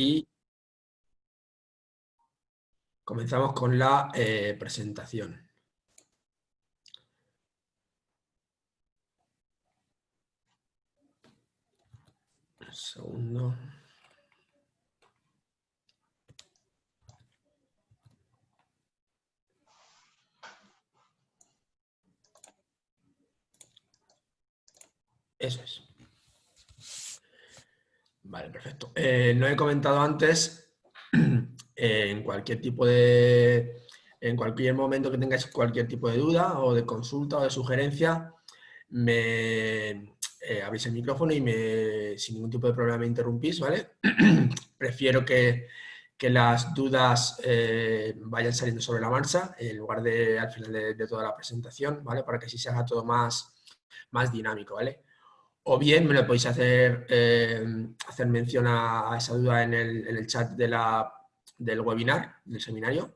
Y comenzamos con la presentación. Un segundo. Eso es. Vale, perfecto. No he comentado antes, en cualquier momento que tengáis cualquier tipo de duda o de consulta o de sugerencia, abrís el micrófono y sin ningún tipo de problema me interrumpís, ¿vale? Prefiero que las dudas vayan saliendo sobre la marcha en lugar de al final de toda la presentación, ¿vale? Para que así se haga todo más dinámico, ¿vale? O bien me lo podéis hacer mención a esa duda en el chat del webinar, del seminario,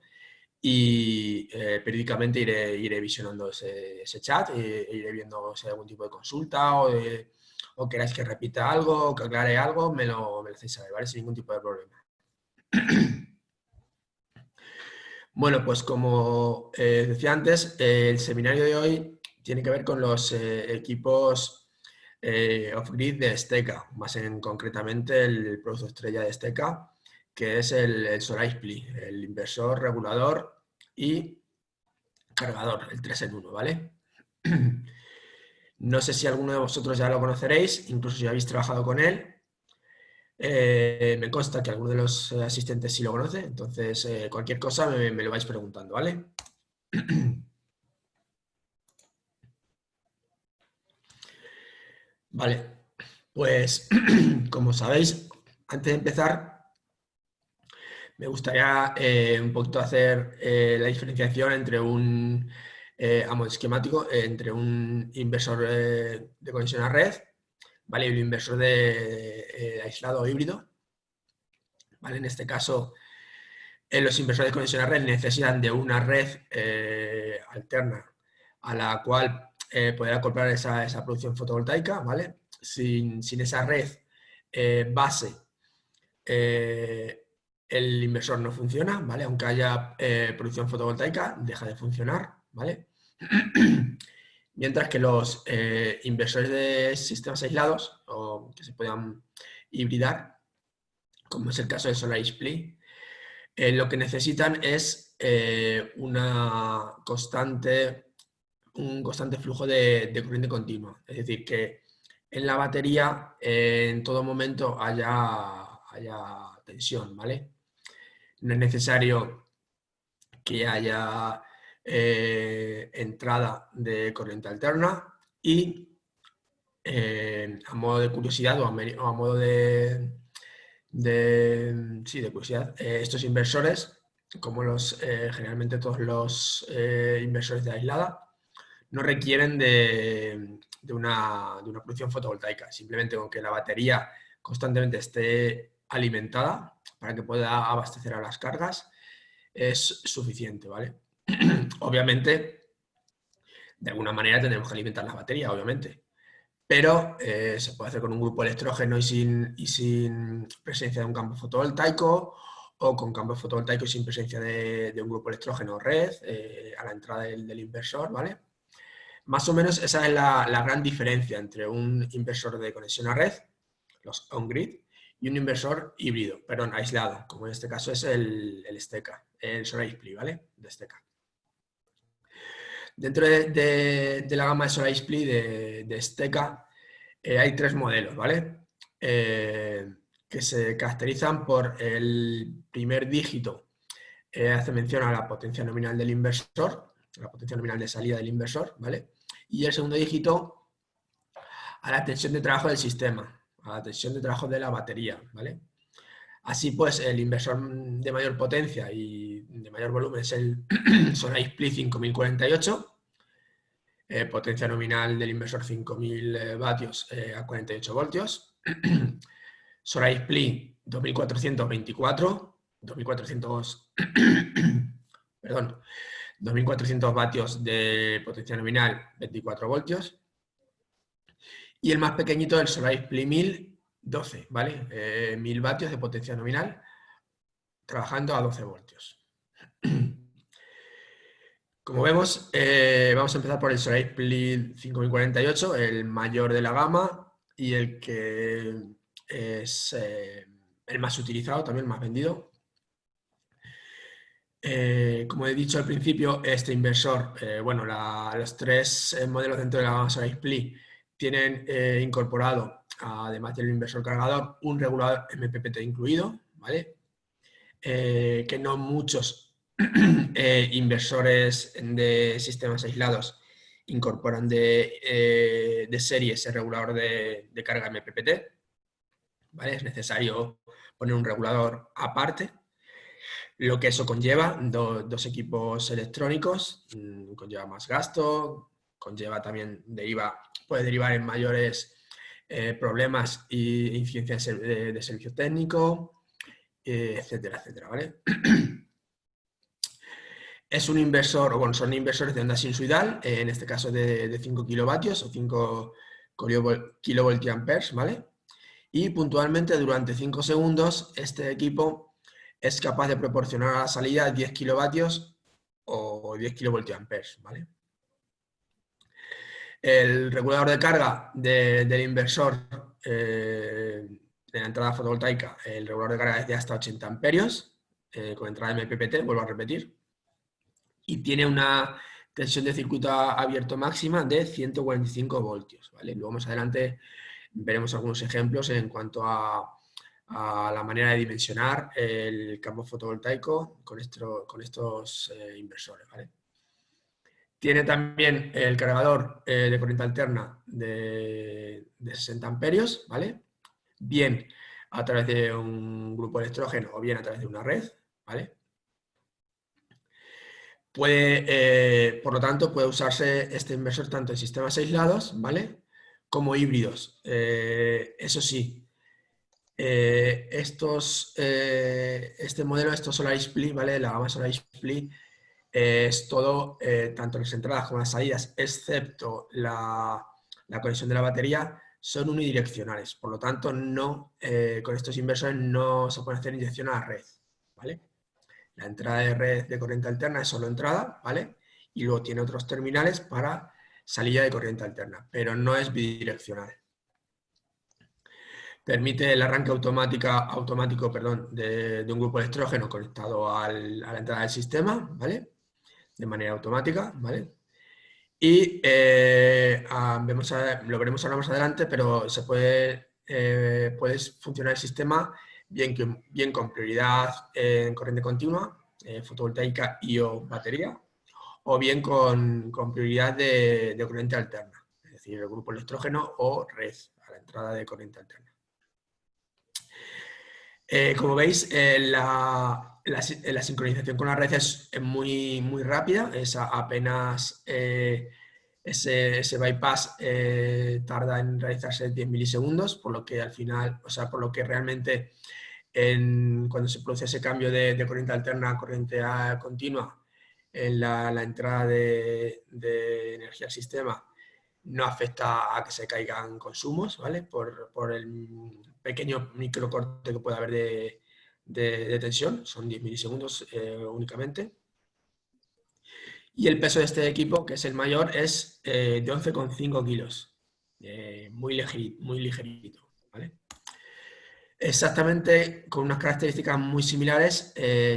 y periódicamente iré visionando ese chat e iré viendo si hay algún tipo de consulta o queráis que repita algo o que aclare algo, me lo hacéis saber, ¿vale? Sin ningún tipo de problema. Bueno, pues como decía antes, el seminario de hoy tiene que ver con los equipos off-grid de Steca, más concretamente el producto estrella de Steca, que es el SolarXPLI, el inversor, regulador y cargador, el 3 en 1, ¿vale? No sé si alguno de vosotros ya lo conoceréis, incluso si habéis trabajado con él. Me consta que alguno de los asistentes sí lo conoce, entonces cualquier cosa me lo vais preguntando, ¿vale? Vale, pues como sabéis, antes de empezar, me gustaría un poquito hacer la diferenciación entre a modo esquemático, entre un inversor de conexión a red, ¿vale? Y un inversor de aislado o híbrido, ¿vale? En este caso, los inversores de conexión a red necesitan de una red alterna a la cual poder acoplar esa producción fotovoltaica, ¿vale? Sin esa red base, el inversor no funciona, ¿vale? Aunque haya producción fotovoltaica, deja de funcionar, ¿vale? Mientras que los inversores de sistemas aislados o que se puedan hibridar, como es el caso de SolarXPLI, lo que necesitan es un constante flujo de corriente continua. Es decir, que en la batería en todo momento haya tensión, ¿vale? No es necesario que haya entrada de corriente alterna y a modo de curiosidad o a modo sí, de curiosidad, estos inversores, como generalmente todos los inversores de aislada, no requieren de una producción fotovoltaica. Simplemente con que la batería constantemente esté alimentada para que pueda abastecer a las cargas es suficiente, ¿vale? Obviamente, de alguna manera tendremos que alimentar las baterías, obviamente. Pero se puede hacer con un grupo electrógeno y sin presencia de un campo fotovoltaico, o con campo fotovoltaico y sin presencia de un grupo electrógeno red a la entrada del inversor, ¿vale? Más o menos esa es la gran diferencia entre un inversor de conexión a red, los on-grid, y un inversor híbrido, perdón, aislado, como en este caso es el Steca, el SolarXPLI, ¿vale? De Steca. Dentro de la gama de SolarXPLI de Steca hay tres modelos, ¿vale? Que se caracterizan por el primer dígito, hace mención a la potencia nominal del inversor, la potencia nominal de salida del inversor, ¿vale? Y el segundo dígito a la tensión de trabajo del sistema, a la tensión de trabajo de la batería, ¿vale? Así pues, el inversor de mayor potencia y de mayor volumen es el SolarXPLI 5048, potencia nominal del inversor 5000 vatios a 48 voltios. SolarXPLI 2424, 2400, perdón, 2400 vatios de potencia nominal, 24 voltios. Y el más pequeñito, el SolarXPLI 1000, 12, ¿vale? 1000 vatios de potencia nominal trabajando a 12 voltios. Como vemos, vamos a empezar por el Solar Split 5048, el mayor de la gama y el que es el más utilizado, también el más vendido. Como he dicho al principio, este inversor, bueno, los tres modelos dentro de la gama Solar Split tienen incorporado, además del inversor cargador, un regulador MPPT incluido, ¿vale? Que no muchos inversores de sistemas aislados incorporan de serie ese regulador de carga MPPT, ¿vale? Es necesario poner un regulador aparte, lo que eso conlleva, dos equipos electrónicos, conlleva más gasto, conlleva también, puede derivar en mayores problemas e incidencias de servicio técnico, etcétera, etcétera, ¿vale? Es un inversor, o bueno, son inversores de onda sinusoidal, en este caso de 5 kilovatios o 5 kilovoltiamperes, ¿vale? Y puntualmente durante 5 segundos este equipo es capaz de proporcionar a la salida 10 kilovatios o 10 kilovoltiamperes, ¿vale? El regulador de carga del inversor de la entrada fotovoltaica, el regulador de carga es de hasta 80 amperios, con entrada MPPT, vuelvo a repetir, y tiene una tensión de circuito abierto máxima de 145 voltios, ¿vale? Luego más adelante veremos algunos ejemplos en cuanto a la manera de dimensionar el campo fotovoltaico con estos inversores, ¿vale? Tiene también el cargador de corriente alterna de 60 amperios, ¿vale? Bien a través de un grupo de electrógeno o bien a través de una red, ¿vale? Por lo tanto, puede usarse este inversor tanto en sistemas aislados, ¿vale? Como híbridos. Eso sí, este modelo, estos Solar Split, ¿vale? La gama Solar Split es todo, tanto las entradas como las salidas, excepto la conexión de la batería, son unidireccionales. Por lo tanto, con estos inversores no se puede hacer inyección a la red, ¿vale? La entrada de red de corriente alterna es solo entrada, ¿vale? Y luego tiene otros terminales para salida de corriente alterna, pero no es bidireccional. Permite el arranque automático de un grupo de electrógeno conectado a la entrada del sistema, ¿vale? De manera automática, ¿vale? Y lo veremos ahora más adelante, pero puede funcionar el sistema bien con prioridad en corriente continua, fotovoltaica y o batería, o bien con prioridad de corriente alterna, es decir, el grupo electrógeno o red a la entrada de corriente alterna. Como veis, la sincronización con la red es muy rápida, es apenas ese bypass tarda en realizarse 10 milisegundos, por lo que al final, o sea, por lo que realmente cuando se produce ese cambio de corriente alterna a corriente continua en la entrada de energía al sistema, no afecta a que se caigan consumos, ¿vale? Por el pequeño microcorte que puede haber de tensión, son 10 milisegundos únicamente. Y el peso de este equipo, que es el mayor, es de 11,5 kilos, muy ligerito, ¿vale? Exactamente, con unas características muy similares,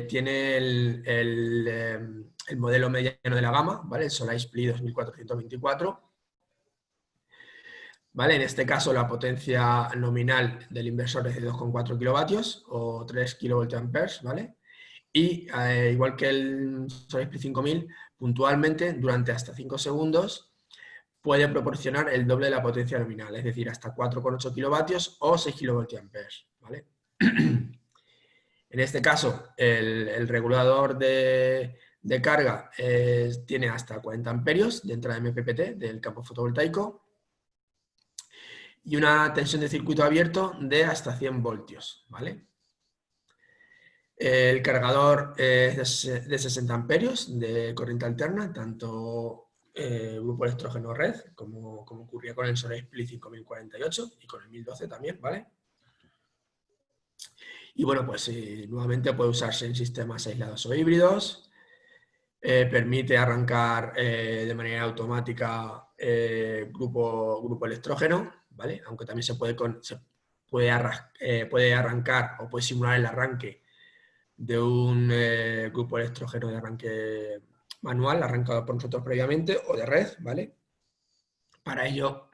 tiene el modelo mediano de la gama, ¿vale? El Solar Split 2424. ¿Vale? En este caso la potencia nominal del inversor es de 2,4 kilovatios o 3 kilovoltiamperes, ¿vale? Y igual que el Solar Split 5000, puntualmente durante hasta 5 segundos puede proporcionar el doble de la potencia nominal, es decir, hasta 4,8 kilovatios o 6 kilovoltiamperes, ¿vale? En este caso, el regulador de carga tiene hasta 40 amperios de entrada de MPPT del campo fotovoltaico y una tensión de circuito abierto de hasta 100 voltios, ¿vale? El cargador es de 60 amperios de corriente alterna, tanto grupo electrógeno red, como ocurría con el Solar Split 5048 y con el 1012 también, ¿vale? Y bueno, pues nuevamente puede usarse en sistemas aislados o híbridos. Permite arrancar de manera automática grupo electrógeno, ¿vale? Aunque también se puede arrancar o puede simular el arranque de un grupo electrógeno de arranque manual, arrancado por nosotros previamente, o de red, ¿vale? Para ello,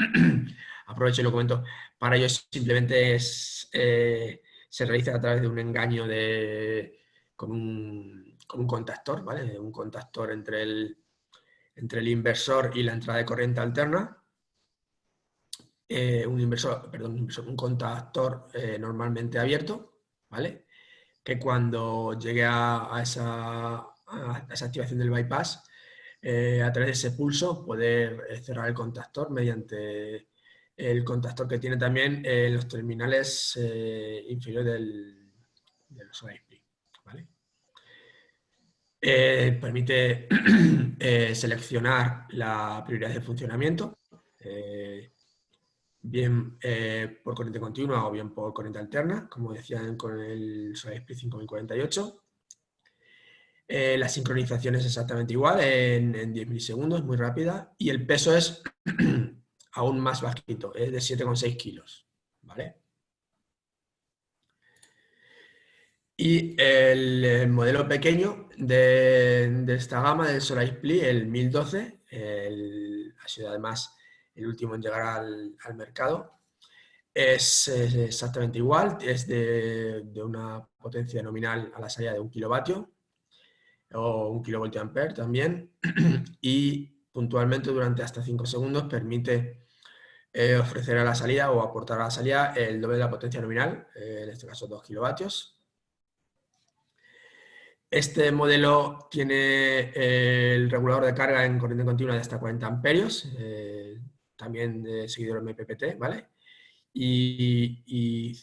aprovecho y lo comento, para ello simplemente se realiza a través de un engaño con un contactor, ¿vale? Un contactor entre el inversor y la entrada de corriente alterna. Un contactor normalmente abierto, ¿vale? Que cuando llegue a esa activación del bypass, a través de ese pulso, poder cerrar el contactor mediante el contactor que tiene también los terminales inferiores del SolarSPLIT, ¿vale? Permite seleccionar la prioridad de funcionamiento, bien por corriente continua o bien por corriente alterna, como decían con el SolarSPLIT 5048. La sincronización es exactamente igual, en 10 milisegundos, muy rápida, y el peso es aún más bajito, es de 7,6 kilos, ¿vale? Y el modelo pequeño de esta gama del SolarSPLIT, el 1012, ha sido además el último en llegar al mercado, es exactamente igual, es de una potencia nominal a la salida de 1 kilovatio, o 1 kilovoltiampere también, y puntualmente durante hasta 5 segundos permite ofrecer a la salida o aportar a la salida el doble de la potencia nominal, en este caso 2 kilovatios. Este modelo tiene el regulador de carga en corriente continua de hasta 40 amperios, también de seguidor MPPT, ¿vale? Y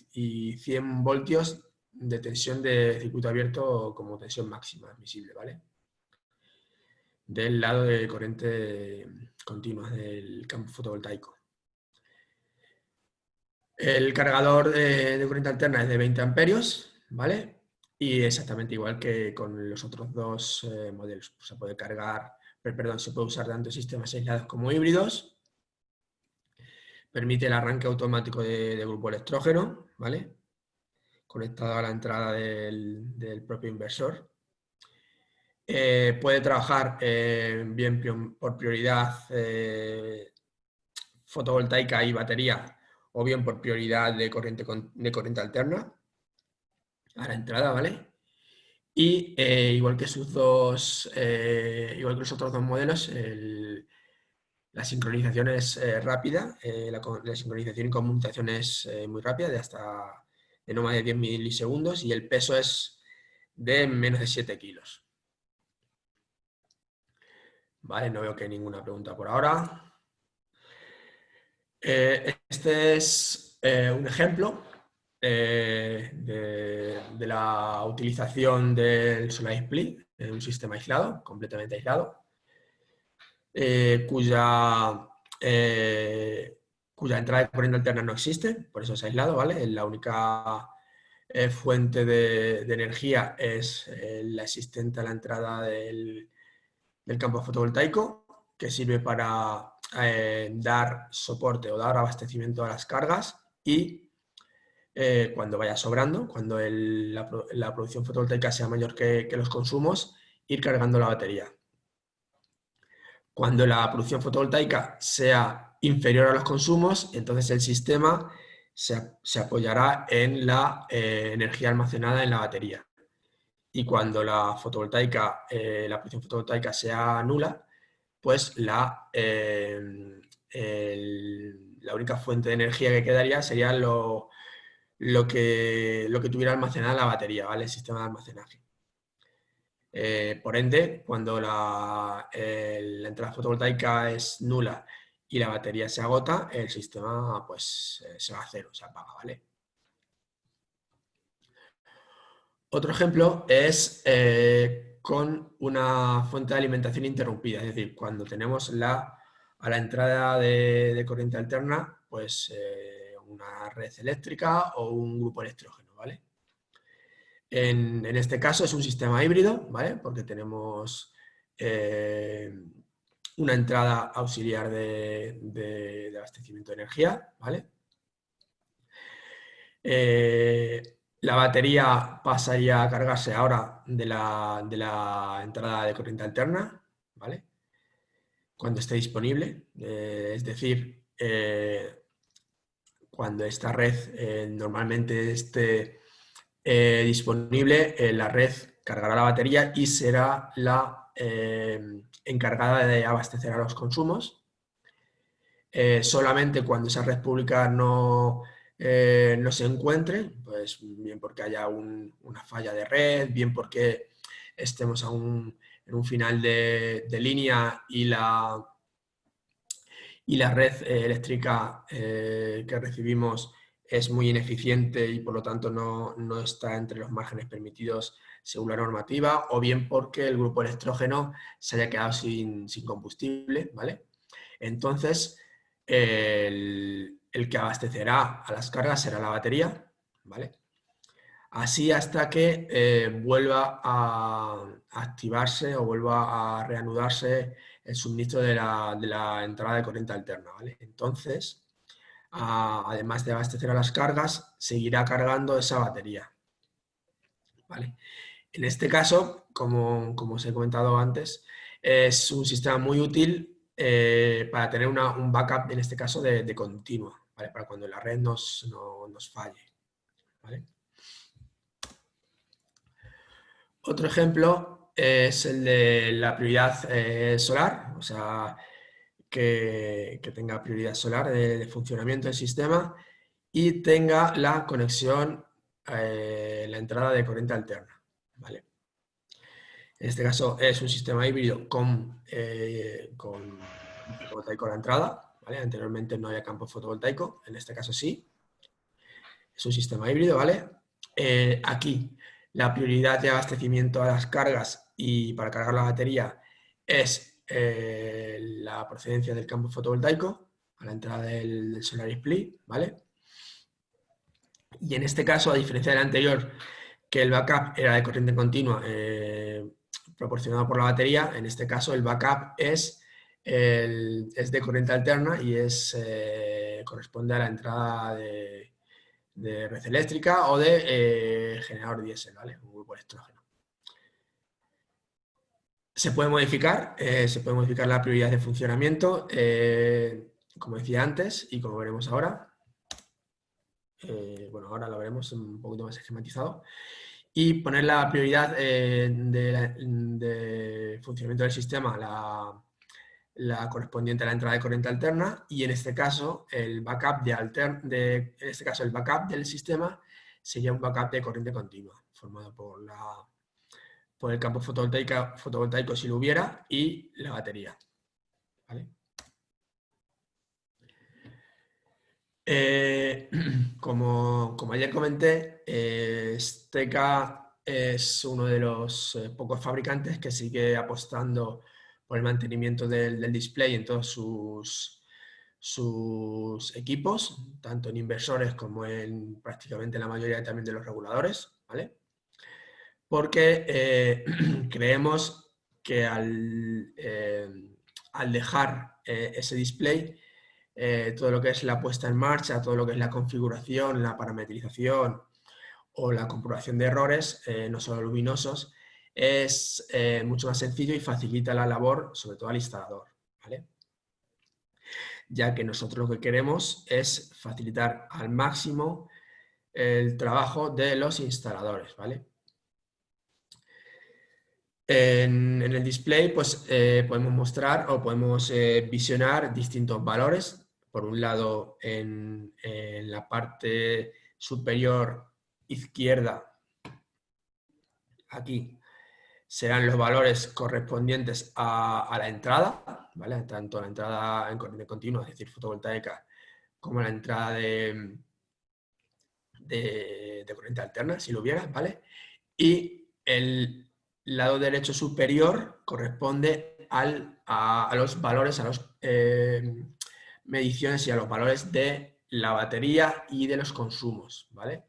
100 voltios de tensión de circuito abierto como tensión máxima admisible, ¿vale? Del lado de corriente continua del campo fotovoltaico. El cargador de corriente alterna es de 20 amperios, ¿vale? Y exactamente igual que con los otros dos modelos. Se puede cargar, perdón, se puede usar tanto sistemas aislados como híbridos. Permite el arranque automático de grupo electrógeno, ¿vale? Conectado a la entrada del propio inversor. Puede trabajar bien por prioridad fotovoltaica y batería, o bien por prioridad de corriente alterna a la entrada, ¿vale? Y igual que igual que los otros dos modelos, la sincronización es rápida, la sincronización y conmutación es muy rápida, de no más de 10 milisegundos, y el peso es de menos de 7 kilos. Vale, no veo que hay ninguna pregunta por ahora. Este es un ejemplo de la utilización del SolarSPLIT en un sistema aislado, completamente aislado, cuya entrada de corriente alterna no existe, por eso es aislado, ¿vale? La única fuente de energía es la existente a la entrada del campo fotovoltaico, que sirve para dar soporte o dar abastecimiento a las cargas y cuando vaya sobrando, cuando la producción fotovoltaica sea mayor que los consumos, ir cargando la batería. Cuando la producción fotovoltaica sea inferior a los consumos, entonces el sistema se apoyará en la energía almacenada en la batería. Y cuando la producción fotovoltaica sea nula, pues la única fuente de energía que quedaría sería lo que tuviera almacenada la batería, ¿vale? El sistema de almacenaje. Por ende, cuando la entrada fotovoltaica es nula y la batería se agota, el sistema pues se va a cero, se apaga, ¿vale? Otro ejemplo es con una fuente de alimentación interrumpida, es decir, cuando tenemos a la entrada de corriente alterna, pues una red eléctrica o un grupo electrógeno, ¿vale? En este caso es un sistema híbrido, ¿vale? Porque tenemos una entrada auxiliar de abastecimiento de energía, ¿vale? La batería pasaría a cargarse ahora de la entrada de corriente alterna, ¿vale? Cuando esté disponible, es decir, cuando esta red normalmente esté disponible, la red cargará la batería y será la encargada de abastecer a los consumos. Solamente cuando esa red pública no se encuentre, pues bien porque haya una falla de red, bien porque estemos en un final de línea y la red eléctrica que recibimos es muy ineficiente y por lo tanto no está entre los márgenes permitidos según la normativa, o bien porque el grupo electrógeno se haya quedado sin combustible, ¿vale? Entonces, el que abastecerá a las cargas será la batería, ¿vale? Así hasta que vuelva a activarse o vuelva a reanudarse el suministro de la entrada de corriente alterna, ¿vale? Entonces, además de abastecer a las cargas, seguirá cargando esa batería, ¿vale? En este caso, como os he comentado antes, es un sistema muy útil para tener un backup, en este caso, de continuo, ¿vale? Para cuando la red nos falle, ¿vale? Otro ejemplo es el de la prioridad solar, o sea, que tenga prioridad solar de funcionamiento del sistema y tenga la conexión, la entrada de corriente alterna, ¿vale? En este caso es un sistema híbrido con fotovoltaico a la entrada, ¿vale? Anteriormente no había campo fotovoltaico, en este caso sí. Es un sistema híbrido, ¿vale? Aquí la prioridad de abastecimiento a las cargas y para cargar la batería es la procedencia del campo fotovoltaico a la entrada del Solar Split, ¿vale? Y en este caso, a diferencia del anterior, que el backup era de corriente continua proporcionado por la batería, en este caso el backup es de corriente alterna y corresponde a la entrada de red eléctrica o de generador diésel, ¿vale? Un grupo electrógeno. Se puede modificar la prioridad de funcionamiento, como decía antes y como veremos ahora. Bueno, ahora lo veremos un poquito más esquematizado. Y poner la prioridad de funcionamiento del sistema, la correspondiente a la entrada de corriente alterna, y en este caso el backup el backup del sistema sería un backup de corriente continua, formado por el campo fotovoltaico si lo hubiera y la batería, ¿vale? Como ayer comenté, Steka es uno de los pocos fabricantes que sigue apostando por el mantenimiento del display en todos sus equipos, tanto en inversores como en prácticamente la mayoría también de los reguladores, ¿vale? Porque creemos que al dejar ese display, todo lo que es la puesta en marcha, todo lo que es la configuración, la parametrización o la comprobación de errores, no solo luminosos, es mucho más sencillo y facilita la labor, sobre todo al instalador, ¿vale? Ya que nosotros lo que queremos es facilitar al máximo el trabajo de los instaladores, ¿vale? En el display pues, podemos mostrar o podemos visionar distintos valores. Por un lado, en la parte superior izquierda, aquí, serán los valores correspondientes a la entrada, ¿vale? Tanto la entrada en corriente continua, es decir, fotovoltaica, como la entrada de corriente alterna, si lo hubiera, ¿vale? Y el lado derecho superior corresponde a los valores, a las mediciones y a los valores de la batería y de los consumos, ¿vale?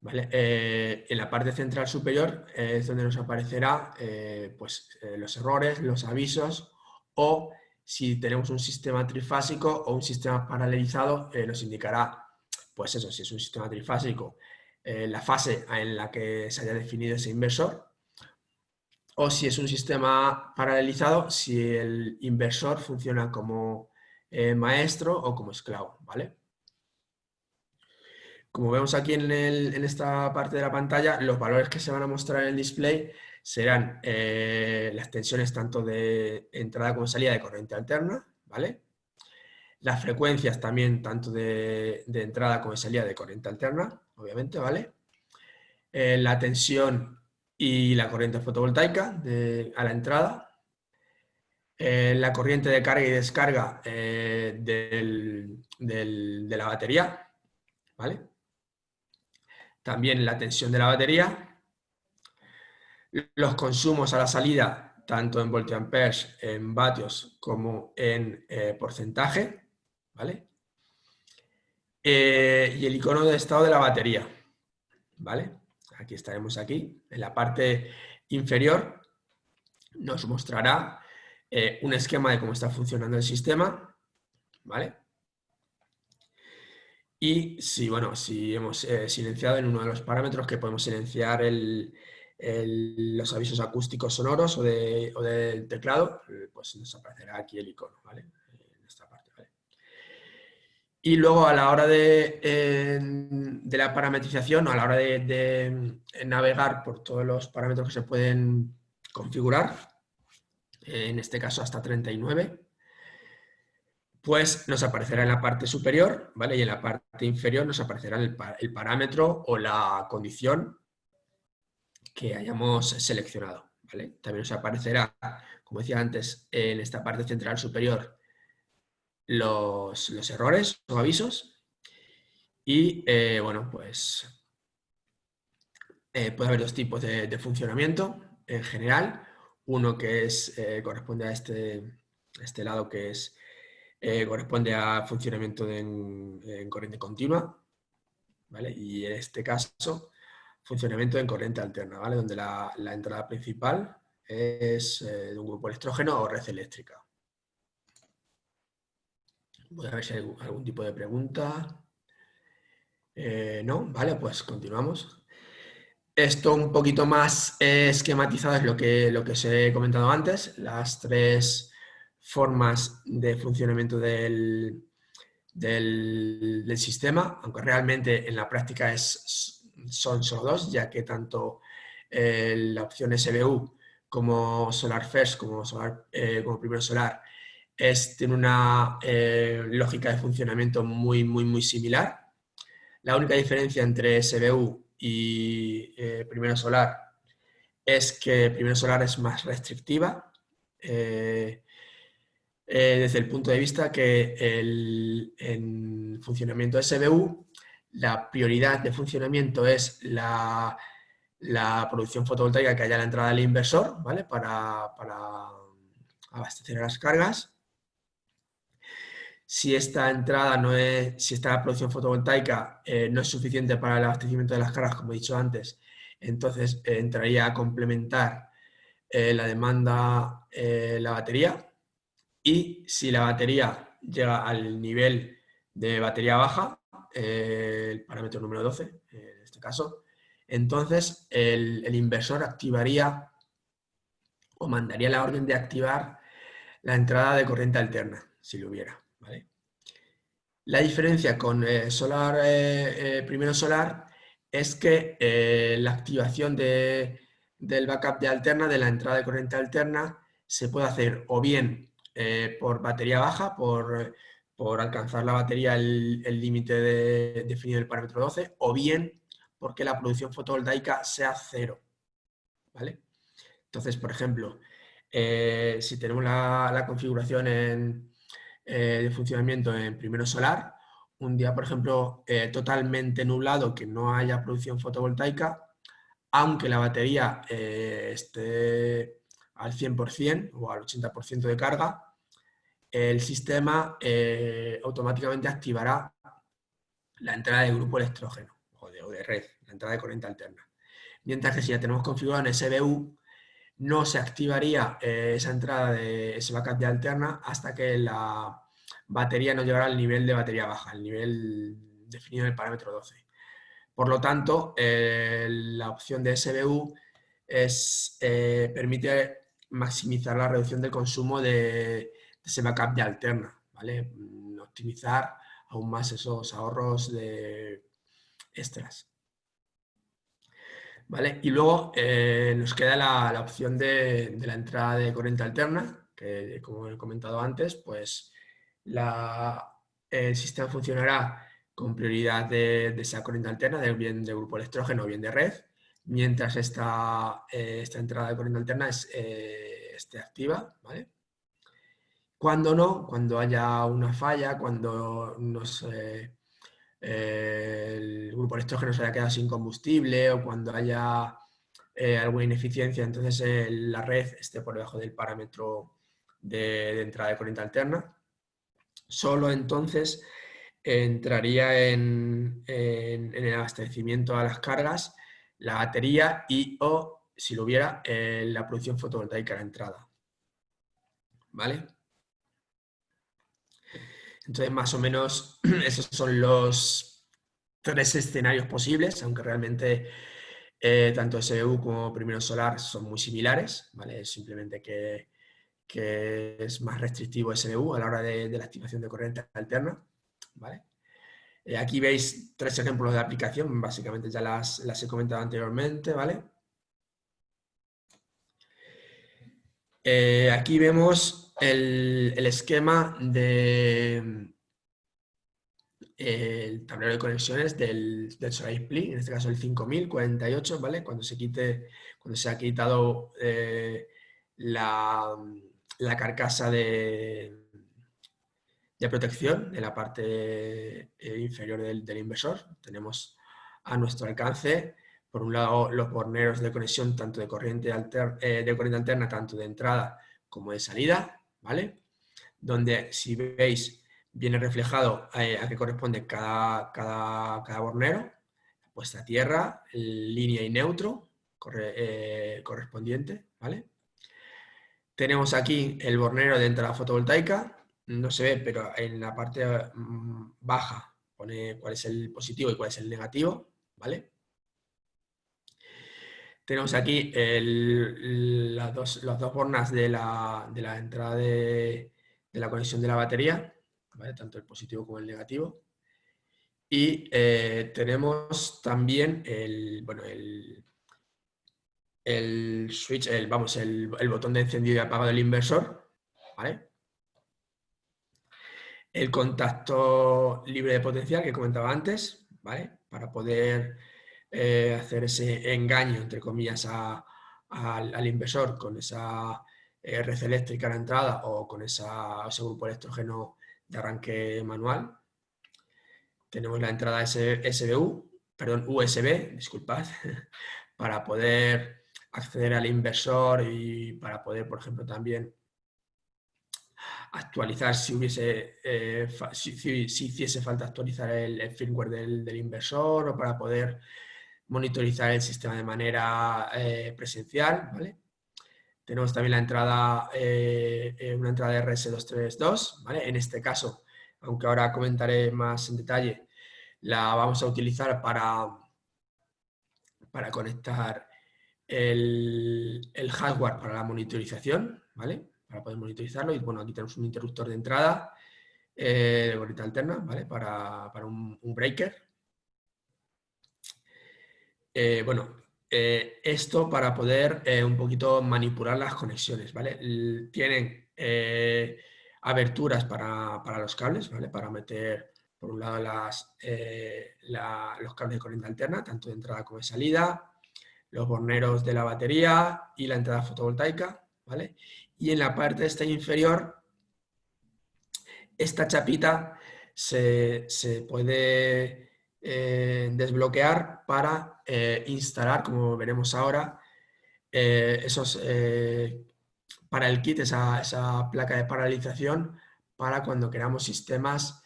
¿vale? En la parte central superior es donde nos aparecerá los errores, los avisos, o si tenemos un sistema trifásico o un sistema paralelizado, nos indicará, pues eso, si es un sistema trifásico, la fase en la que se haya definido ese inversor, o si es un sistema paralelizado, si el inversor funciona como maestro o como esclavo, ¿vale? Como vemos aquí en esta parte de la pantalla, los valores que se van a mostrar en el display serán las tensiones tanto de entrada como salida de corriente alterna, ¿vale? Las frecuencias también tanto de entrada como de salida de corriente alterna, obviamente, ¿vale? La tensión y la corriente fotovoltaica a la entrada, la corriente de carga y descarga de la batería, ¿vale? También la tensión de la batería, los consumos a la salida, tanto en voltiamperes, en vatios, como en porcentaje, ¿vale? Y el icono de estado de la batería, ¿vale? Aquí estaremos aquí. En la parte inferior nos mostrará un esquema de cómo está funcionando el sistema, ¿vale? Y si hemos silenciado en uno de los parámetros que podemos silenciar los avisos acústicos sonoros o del teclado, pues nos aparecerá aquí el icono, ¿vale? En esta parte, ¿vale? Y luego a la hora de la parametrización, o a la hora de navegar por todos los parámetros que se pueden configurar, en este caso hasta 39, pues nos aparecerá en la parte superior, ¿vale? Y en la parte inferior nos aparecerá el parámetro o la condición que hayamos seleccionado, ¿vale? También nos aparecerá, como decía antes, en esta parte central superior los errores o avisos y, puede haber dos tipos de funcionamiento en general. Uno que corresponde a este lado que corresponde a funcionamiento en corriente continua, ¿vale? Y en este caso, funcionamiento en corriente alterna, ¿vale? Donde la entrada principal es de un grupo electrógeno o red eléctrica. Voy a ver si hay algún tipo de pregunta. ¿No? Vale, pues continuamos. Esto un poquito más esquematizado es lo que os he comentado antes, las tres formas de funcionamiento del sistema, aunque realmente en la práctica son solo dos, ya que tanto la opción SBU como Solar First, como Primero Solar, tiene una lógica de funcionamiento muy, muy, muy similar. La única diferencia entre SBU y Primero Solar es que Primero Solar es más restrictiva desde el punto de vista que en funcionamiento SBU la prioridad de funcionamiento es la producción fotovoltaica que haya a la entrada del inversor, ¿vale? Para abastecer a las cargas. Si esta si esta producción fotovoltaica no es suficiente para el abastecimiento de las cargas, como he dicho antes, entonces entraría a complementar la demanda la batería. Y si la batería llega al nivel de batería baja, el parámetro número 12, en este caso, entonces el inversor activaría o mandaría la orden de activar la entrada de corriente alterna, si lo hubiera, ¿vale? La diferencia con Primero Solar es que la activación del backup de alterna, de la entrada de corriente alterna, se puede hacer o bien por batería baja, por alcanzar la batería el límite definido del parámetro 12, o bien porque la producción fotovoltaica sea cero, ¿vale? Entonces, por ejemplo, si tenemos la configuración de funcionamiento en Primero Solar, un día, por ejemplo, totalmente nublado, que no haya producción fotovoltaica, aunque la batería esté al 100% o al 80% de carga, el sistema automáticamente activará la entrada de grupo electrógeno o de red, la entrada de corriente alterna. Mientras que si ya tenemos configurado en SBU, no se activaría esa entrada de ese backup de alterna hasta que la batería no llegara al nivel de batería baja, el nivel definido en el parámetro 12. Por lo tanto, la opción de SBU permite maximizar la reducción del consumo de ese backup de alterna, ¿vale? Optimizar aún más esos ahorros de extras. ¿Vale? Y luego nos queda la opción de la entrada de corriente alterna, que como he comentado antes, pues el sistema funcionará con prioridad de esa corriente alterna, bien de grupo electrógeno o bien de red, mientras esta entrada de corriente alterna esté activa, ¿vale? Cuando no, cuando haya una falla, cuando el grupo electrógeno se haya quedado sin combustible o cuando haya alguna ineficiencia, entonces la red esté por debajo del parámetro de entrada de corriente alterna, solo entonces entraría en el abastecimiento a las cargas la batería y o, si lo hubiera, la producción fotovoltaica a la entrada. ¿Vale? Entonces, más o menos, esos son los 3 escenarios posibles, aunque realmente tanto SBU como Primero Solar son muy similares, ¿vale? Es simplemente que es más restrictivo SBU a la hora de la activación de corriente alterna, ¿vale? Aquí veis 3 ejemplos de aplicación, básicamente ya las he comentado anteriormente, ¿vale? Aquí vemos el esquema del tablero de conexiones del Solar Split, en este caso el 5048, ¿vale? Cuando se ha quitado la carcasa de protección de la parte inferior del inversor. Tenemos a nuestro alcance, por un lado, los borneros de conexión tanto de corriente alterna, tanto de entrada como de salida, ¿vale? Donde, si veis, viene reflejado a qué corresponde cada bornero, puesta a tierra, línea y neutro correspondiente, ¿vale? Tenemos aquí el bornero de entrada fotovoltaica, no se ve, pero en la parte baja pone cuál es el positivo y cuál es el negativo, ¿vale? Tenemos aquí las dos bornas de la entrada de la conexión de la batería, ¿vale? Tanto el positivo como el negativo. Y tenemos también el switch, el botón de encendido y apagado del inversor, ¿vale? El contacto libre de potencial que comentaba antes, ¿vale? Para poder hacer ese engaño, entre comillas, al inversor con esa red eléctrica a la entrada o con ese grupo electrógeno de arranque manual. Tenemos la entrada USB, disculpad, para poder acceder al inversor y para poder, por ejemplo, también actualizar si hiciese falta actualizar el firmware del inversor o para poder monitorizar el sistema de manera presencial, ¿vale? Tenemos también la entrada, una entrada RS232, ¿vale? En este caso, aunque ahora comentaré más en detalle, la vamos a utilizar para conectar el hardware para la monitorización, ¿vale? Para poder monitorizarlo. Y bueno, aquí tenemos un interruptor de entrada de corriente alterna, ¿vale? Para un breaker. Esto para poder un poquito manipular las conexiones, ¿vale? Tienen aberturas para los cables, ¿vale? Para meter, por un lado, los cables de corriente alterna, tanto de entrada como de salida, los borneros de la batería y la entrada fotovoltaica, ¿vale? Y en la parte esta inferior, esta chapita se puede desbloquear para instalar, como veremos ahora, para el kit, esa placa de paralización para cuando queramos sistemas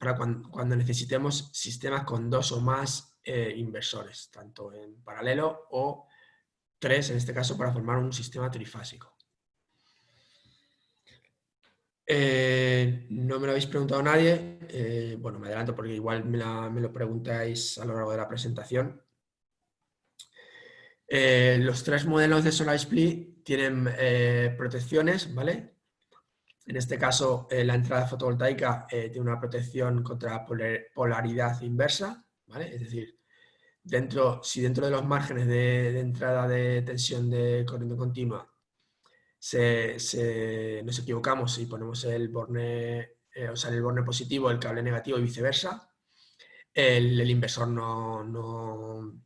para cuando necesitemos sistemas con 2 o más inversores, tanto en paralelo o 3, en este caso, para formar un sistema trifásico. No me lo habéis preguntado nadie. Bueno, me adelanto porque igual me lo preguntáis a lo largo de la presentación. Los 3 modelos de SolarSplit tienen protecciones, ¿vale? En este caso, la entrada fotovoltaica tiene una protección contra polaridad inversa, ¿vale? Es decir, si dentro de los márgenes de entrada de tensión de corriente continua nos equivocamos y ponemos el borne, el borne positivo, el cable negativo y viceversa, el inversor no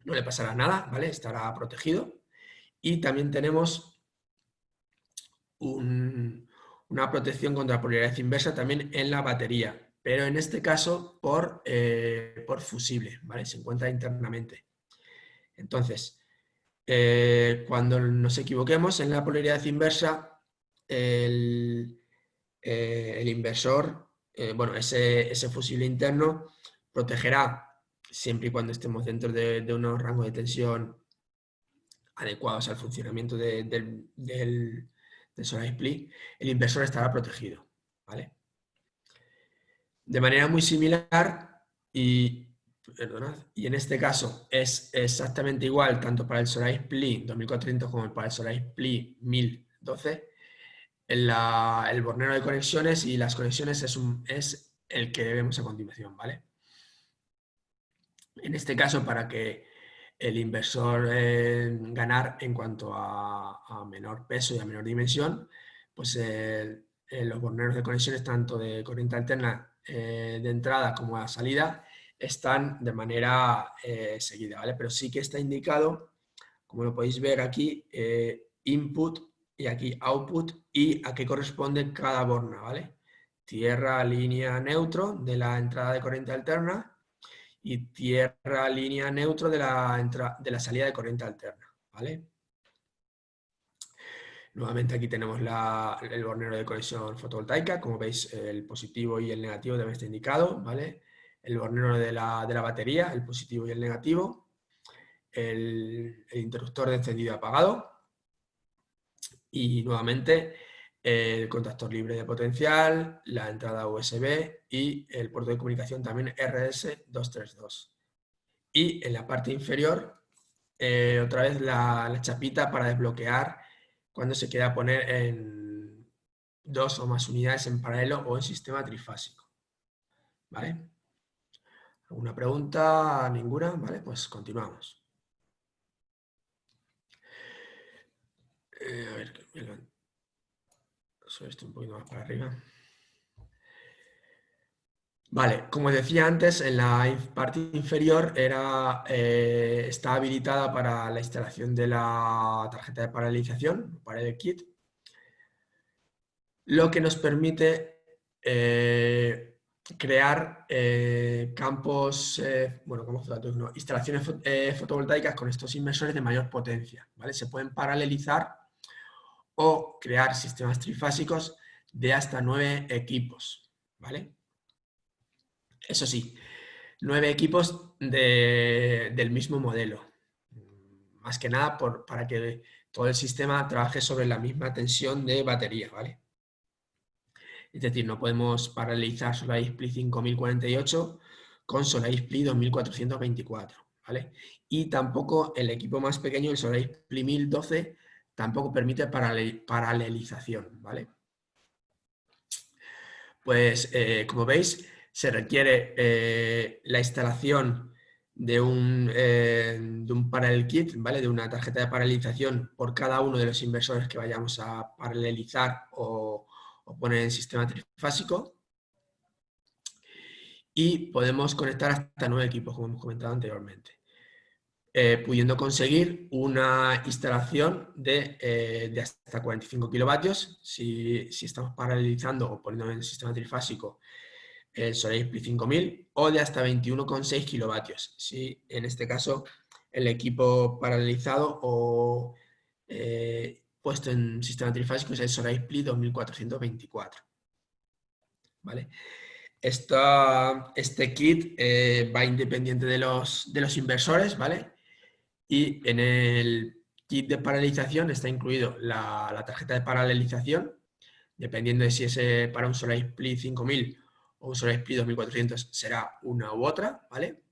le pasará nada, ¿vale? Estará protegido. Y también tenemos una protección contra polaridad inversa también en la batería, pero en este caso por fusible, ¿vale? Se encuentra internamente. Entonces, cuando nos equivoquemos en la polaridad inversa, el inversor, bueno, ese fusible interno protegerá siempre y cuando estemos dentro de unos rangos de tensión adecuados al funcionamiento del SolarSplit, el inversor estará protegido, ¿vale? De manera muy similar y en este caso es exactamente igual tanto para el SolarSplit 2400 como para el SolarSplit 1012. El bornero de conexiones y las conexiones es el que vemos a continuación, ¿vale? En este caso, para que el inversor ganar en cuanto a menor peso y a menor dimensión, pues los borneros de conexiones, tanto de corriente alterna de entrada como a salida, están de manera seguida, ¿vale? Pero sí que está indicado, como lo podéis ver aquí, input y aquí output y a qué corresponde cada borna, ¿vale? Tierra, línea, neutro de la entrada de corriente alterna y tierra, línea, neutro de la salida de corriente alterna, ¿vale? Nuevamente aquí tenemos el bornero de conexión fotovoltaica. Como veis, el positivo y el negativo deben estar indicados, ¿vale? El bornero de la batería, el positivo y el negativo. El interruptor de encendido y apagado. Y nuevamente el contactor libre de potencial, la entrada USB y el puerto de comunicación también RS232. Y en la parte inferior, otra vez la chapita para desbloquear cuando se quiera poner en 2 o más unidades en paralelo o en sistema trifásico. ¿Vale? ¿Alguna pregunta? ¿Ninguna? Vale, pues continuamos. A ver, sobre esto un poquito más para arriba. Vale, como decía antes, en la parte inferior está habilitada para la instalación de la tarjeta de paralelización, para el kit, lo que nos permite crear campos, instalaciones fotovoltaicas con estos inversores de mayor potencia, ¿vale? Se pueden paralelizar o crear sistemas trifásicos de hasta 9 equipos, ¿vale? Eso sí, 9 equipos del mismo modelo. Más que nada para que todo el sistema trabaje sobre la misma tensión de batería, ¿vale? Es decir, no podemos paralelizar SolarSplit 5048 con SolarSplit 2424, ¿vale? Y tampoco el equipo más pequeño, el SolarSplit 1012, tampoco permite paralelización, ¿vale? Pues, como veis, se requiere la instalación de un parallel kit, ¿vale? De una tarjeta de paralelización por cada uno de los inversores que vayamos a paralelizar o poner en sistema trifásico. Y podemos conectar hasta 9 equipos, como hemos comentado anteriormente, pudiendo conseguir una instalación de hasta 45 kilovatios si estamos paralelizando o poniendo en el sistema trifásico el SolarSplit 5000, o de hasta 21,6 kilovatios si en este caso el equipo paralelizado o puesto en sistema trifásico es el SolarSplit 2424, ¿vale? Este kit va independiente de los inversores, ¿vale? Y en el kit de paralelización está incluido la tarjeta de paralelización, dependiendo de si es para un Solar Split 5000 o un Solar Split 2400, será una u otra, ¿vale?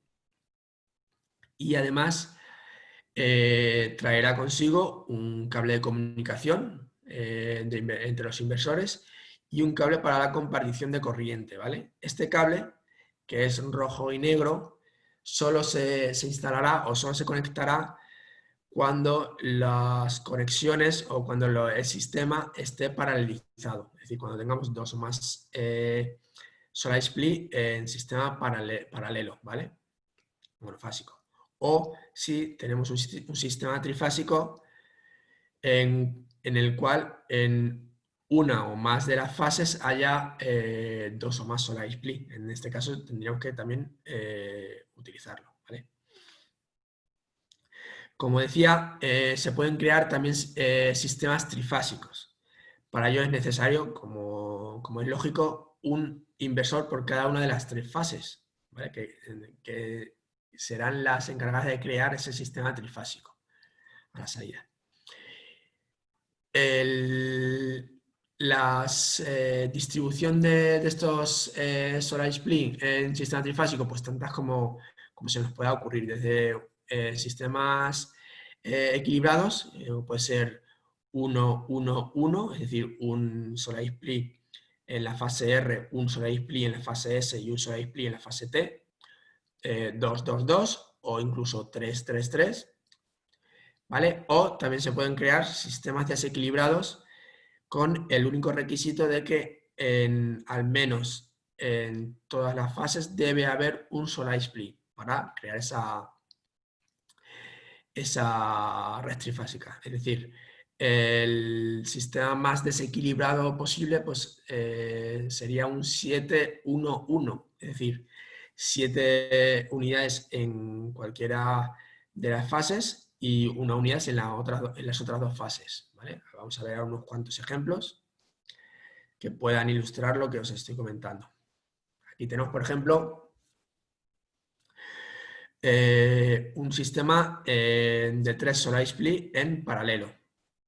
Y además traerá consigo un cable de comunicación entre los inversores y un cable para la compartición de corriente, ¿vale? Este cable, que es rojo y negro, solo se instalará o solo se conectará cuando las conexiones o cuando el sistema esté paralelizado, es decir, cuando tengamos dos o más Solar Split en sistema paralelo, ¿vale? Monofásico. O si tenemos un sistema trifásico en el cual en una o más de las fases haya dos o más Solar Split. En este caso tendríamos que también utilizarlo, ¿vale? Como decía, se pueden crear también sistemas trifásicos. Para ello es necesario, como es lógico, un inversor por cada una de las tres fases, ¿vale? que serán las encargadas de crear ese sistema trifásico a la salida. La distribución de estos Solar Split en sistema trifásico, pues tantas como se nos pueda ocurrir, desde sistemas equilibrados, puede ser 1, 1, 1, es decir, un Solar Split en la fase R, un Solar Split en la fase S y un Solar Split en la fase T, 2, 2, 2 o incluso 3, 3, 3, ¿vale? O también se pueden crear sistemas desequilibrados con el único requisito de que al menos en todas las fases debe haber un Solar Split para crear esa red trifásica. Es decir, el sistema más desequilibrado posible pues, sería un 7-1-1, es decir, 7 unidades en cualquiera de las fases y una unidad en las otras dos fases, ¿vale? Vamos a ver unos cuantos ejemplos que puedan ilustrar lo que os estoy comentando. Aquí tenemos, por ejemplo, un sistema de 3 Solar Split en paralelo,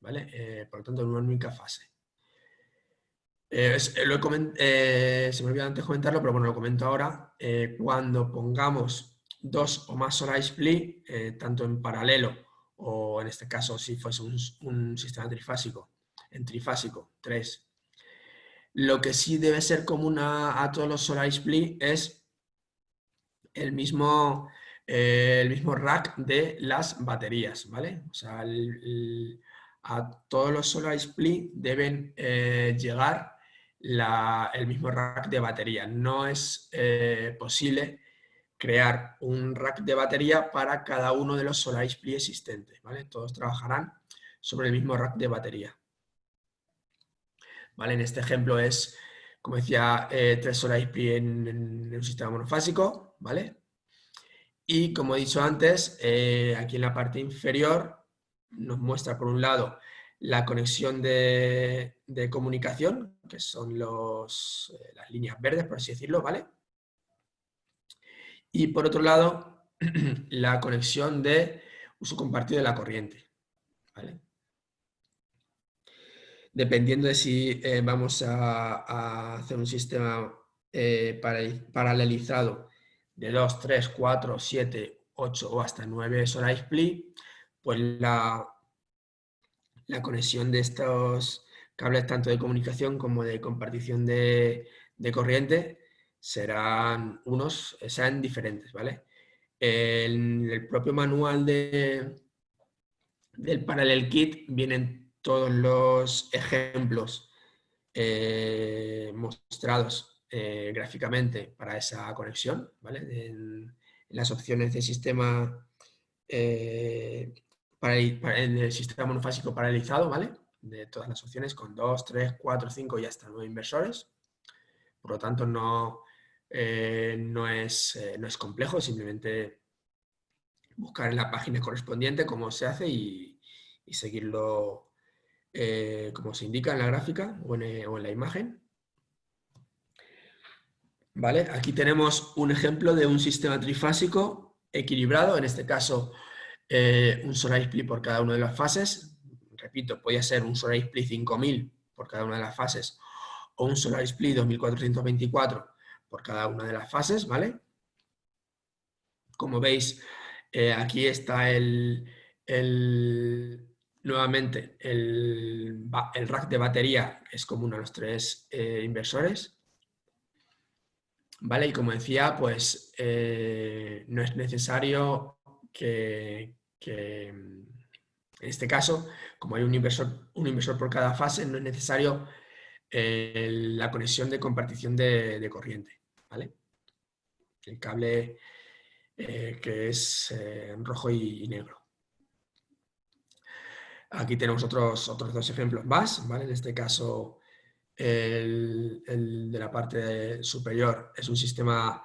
¿vale? Por lo tanto, en una única fase. Se me olvidó antes comentarlo, pero bueno, lo comento ahora. Cuando pongamos dos o más Solar Split, tanto en paralelo o en este caso si fuese un sistema trifásico, en trifásico 3. Lo que sí debe ser común a todos los Solar Split es el mismo rack de las baterías, ¿vale? O sea, a todos los Solar Split deben llegar el mismo rack de batería. No es posible crear un rack de batería para cada uno de los Solar Split existentes, ¿vale? Todos trabajarán sobre el mismo rack de batería. ¿Vale? En este ejemplo es, como decía, 3 Solar Split en un sistema monofásico, ¿vale? Y como he dicho antes, aquí en la parte inferior nos muestra por un lado la conexión de comunicación, que son las líneas verdes, por así decirlo, ¿vale? Y por otro lado, la conexión de uso compartido de la corriente, ¿vale? Dependiendo de si vamos a hacer un sistema paralelizado de 2, 3, 4, 7, 8 o hasta 9 Solar Split, pues la conexión de estos cables tanto de comunicación como de compartición de corriente serán diferentes, ¿vale? En el propio manual del Parallel Kit vienen todos los ejemplos mostrados gráficamente para esa conexión, ¿vale? En las opciones de sistema en el sistema monofásico paralelizado, ¿vale? De todas las opciones con 2, 3, 4, 5 y hasta 9 inversores. Por lo tanto, no es complejo, simplemente buscar en la página correspondiente cómo se hace y seguirlo como se indica en la gráfica o en la imagen. ¿Vale? Aquí tenemos un ejemplo de un sistema trifásico equilibrado, en este caso un solar split por cada una de las fases. Repito, podría ser un solar split 5000 por cada una de las fases o un solar split 2424 por cada una de las fases, ¿vale? Como veis, aquí está nuevamente el rack de batería, es común a los tres inversores. ¿Vale? Y como decía, pues no es necesario en este caso, como hay un inversor por cada fase, no es necesario la conexión de compartición de corriente, ¿vale? El cable que es rojo y negro. Aquí tenemos otros dos ejemplos más, ¿vale? En este caso, el de la parte superior es un sistema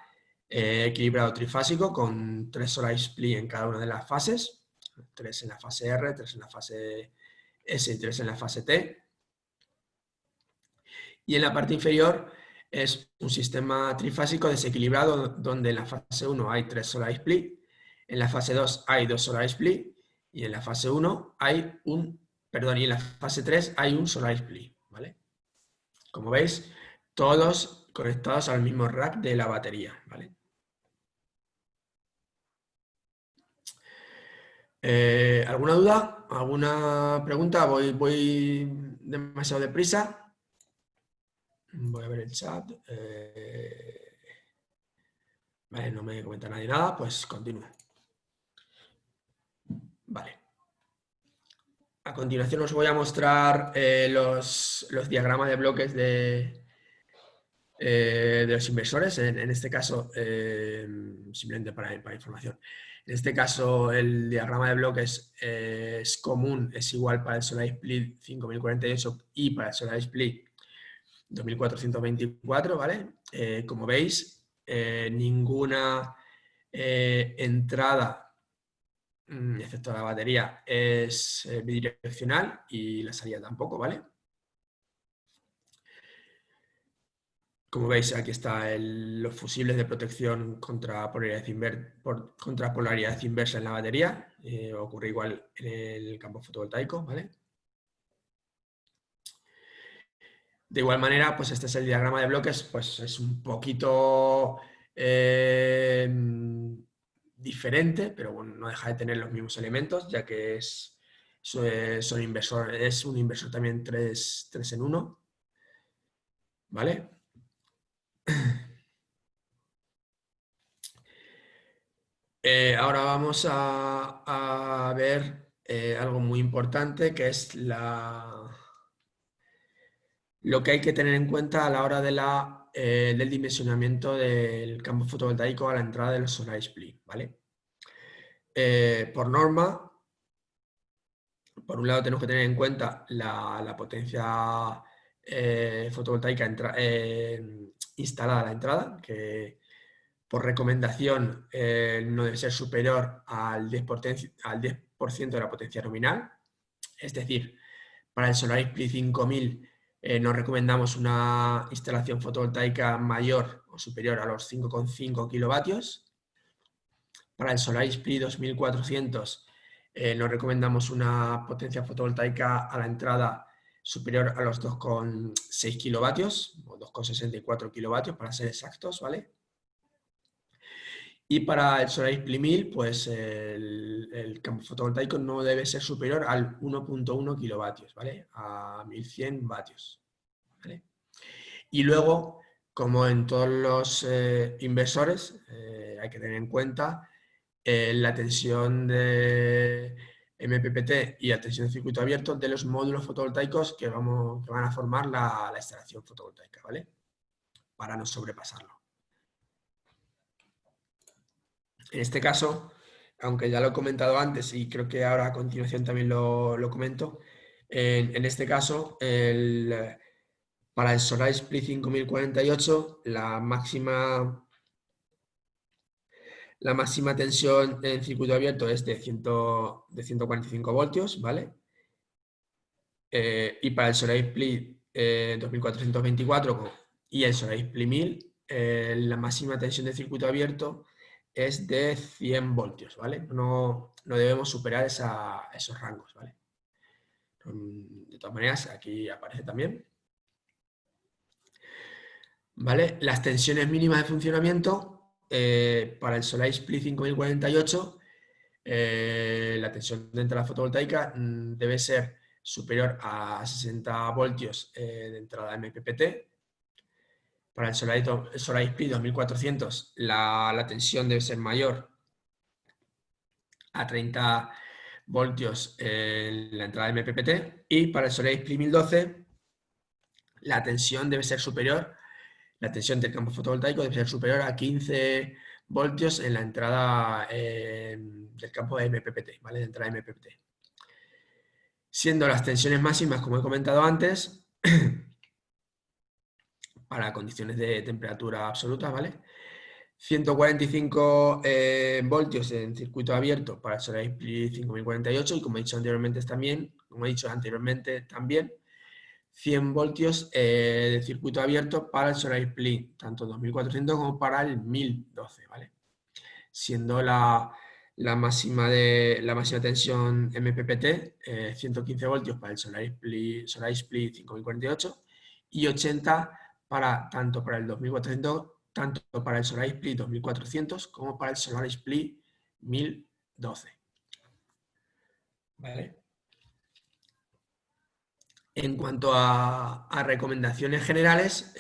equilibrado trifásico con 3 solar split en cada una de las fases, 3 en la fase R, 3 en la fase S y 3 en la fase T. Y en la parte inferior es un sistema trifásico desequilibrado donde en la fase 1 hay 3 solar split, en la fase 2 hay 2 solar split y en la fase 1 hay y en la fase 3 hay un solar split, ¿vale? Como veis, todos conectados al mismo rack de la batería, ¿vale? ¿Alguna duda? ¿Alguna pregunta? ¿Voy demasiado deprisa? Voy a ver el chat. Vale, no me comenta nadie nada, pues continúo. Vale. A continuación os voy a mostrar los diagramas de bloques de los inversores. En este caso, simplemente para información. En este caso, el diagrama de bloques es común, es igual para el Solar Split 5048 y para el Solar Split 2424, ¿vale? Como veis, ninguna entrada, excepto la batería, es bidireccional y la salida tampoco, ¿vale? Como veis, aquí están los fusibles de protección contra polaridad inversa en la batería. Ocurre igual en el campo fotovoltaico, ¿vale? De igual manera, pues este es el diagrama de bloques, pues es un poquito diferente, pero bueno, no deja de tener los mismos elementos, ya que es un inversor también 3 en 1, ¿vale? Ahora vamos a ver algo muy importante, que es lo que hay que tener en cuenta a la hora del dimensionamiento del campo fotovoltaico a la entrada de los solar split, ¿vale? Por norma, por un lado tenemos que tener en cuenta la potencia fotovoltaica instalada a la entrada, que por recomendación no debe ser superior al 10% de la potencia nominal. Es decir, para el Solar Split 5000 nos recomendamos una instalación fotovoltaica mayor o superior a los 5,5 kilovatios. Para el Solar Split 2400 nos recomendamos una potencia fotovoltaica a la entrada superior a los 2,6 kilovatios o 2,64 kilovatios para ser exactos, ¿vale? Y para el Solar Split 1000, pues el campo fotovoltaico no debe ser superior al 1,1 kilovatios, ¿vale? A 1100 vatios, ¿vale? Y luego, como en todos los inversores, hay que tener en cuenta la tensión de MPPT y la tensión de circuito abierto de los módulos fotovoltaicos que van a formar la instalación fotovoltaica, ¿vale? Para no sobrepasarlo. En este caso, aunque ya lo he comentado antes y creo que ahora a continuación también lo comento, en este caso, para el Solar Split 5048, la máxima tensión en circuito abierto es de 145 voltios, ¿vale? Y para el Solar Split 2424 y el Solar Split 1000, la máxima tensión de circuito abierto es de 100 voltios, ¿vale? No debemos superar esos rangos, ¿vale? De todas maneras, aquí aparece también. ¿Vale? Las tensiones mínimas de funcionamiento para el SolarSPLI 5048, la tensión de entrada fotovoltaica debe ser superior a 60 voltios de entrada MPPT. Para el SolarSPLI 2400 la tensión debe ser mayor a 30 voltios en la entrada MPPT, y para el SolarSPLI 1012 la tensión debe ser superior, la tensión del campo fotovoltaico debe ser superior a 15 voltios en la entrada del campo de MPPT, ¿vale? De entrada MPPT. Siendo las tensiones máximas, como he comentado antes, para condiciones de temperatura absoluta, ¿vale? 145 voltios en circuito abierto para el SolarSPLI 5048 y como he dicho anteriormente también 100 voltios de circuito abierto para el SolarSPLI, tanto 2400 como para el 1012, ¿vale? Siendo la máxima tensión MPPT 115 voltios para el SolarSPLI 5048 y 80 tanto para el 2400, tanto para el SolarSPLI 2400 como para el SolarSPLI 1012. ¿Vale? En cuanto a recomendaciones generales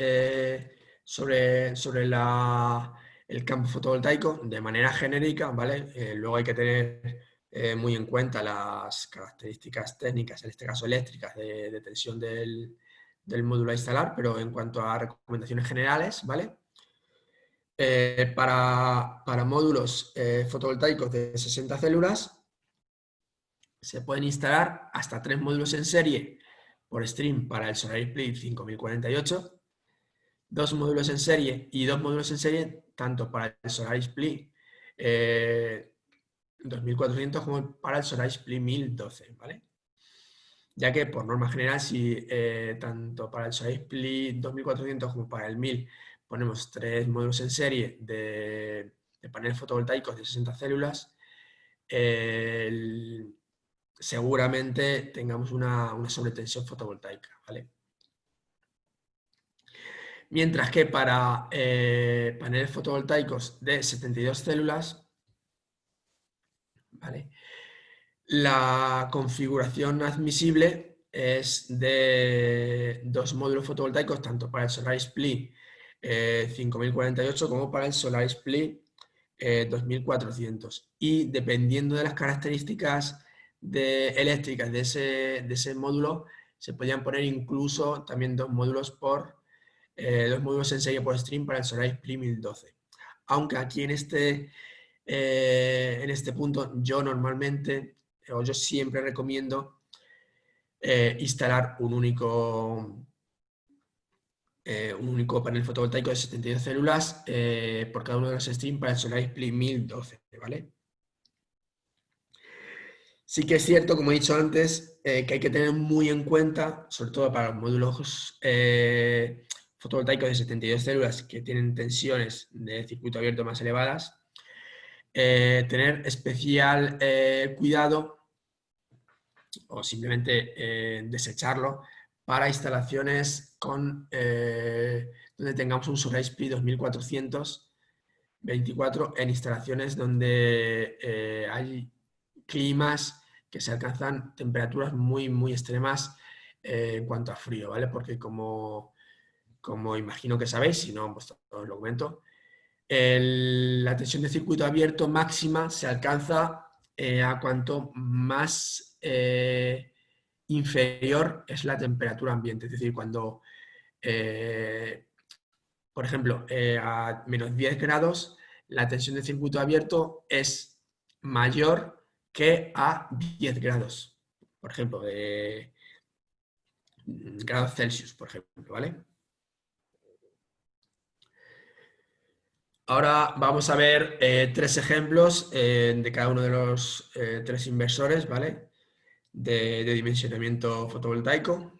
sobre el campo fotovoltaico, de manera genérica, ¿vale? Luego hay que tener muy en cuenta las características técnicas, en este caso eléctricas, de tensión del módulo a instalar, pero en cuanto a recomendaciones generales, ¿vale? Para módulos fotovoltaicos de 60 células, se pueden instalar hasta 3 módulos en serie por stream para el SolarSPLI 5048, 2 módulos en serie y 2 módulos en serie tanto para el SolarSPLI 2400 como para el SolarSPLI 1012, ¿vale? Ya que por norma general, si tanto para el SolarSPLI 2400 como para el 1000 ponemos 3 módulos en serie de paneles fotovoltaicos de 60 células, seguramente tengamos una sobretensión fotovoltaica, ¿vale? Mientras que para paneles fotovoltaicos de 72 células, ¿vale? La configuración admisible es de 2 módulos fotovoltaicos, tanto para el SolarSPLI 5048 como para el SolarSPLI 2400. Y dependiendo de las características eléctricas de ese módulo, se podían poner incluso también 2 módulos en serie por stream para el SolarSPLI 1012. Aunque aquí en este punto yo siempre recomiendo instalar un único panel fotovoltaico de 72 células por cada uno de los streams para el SolarSPLI 1012, ¿vale? Sí que es cierto, como he dicho antes, que hay que tener muy en cuenta, sobre todo para los módulos fotovoltaicos de 72 células que tienen tensiones de circuito abierto más elevadas, tener especial cuidado o simplemente desecharlo para instalaciones donde tengamos un SolarSPLI 2424 en instalaciones donde hay climas que se alcanzan temperaturas muy, muy extremas en cuanto a frío, ¿vale? Porque como imagino que sabéis, si no, pues os lo comento, la tensión de circuito abierto máxima se alcanza a cuanto más inferior es la temperatura ambiente. Es decir, cuando, por ejemplo, a menos 10 grados, la tensión de circuito abierto es mayor que a 10 grados, por ejemplo, de grados Celsius, por ejemplo, ¿vale? Ahora vamos a ver 3 ejemplos de cada uno de los 3 inversores, ¿vale? De dimensionamiento fotovoltaico.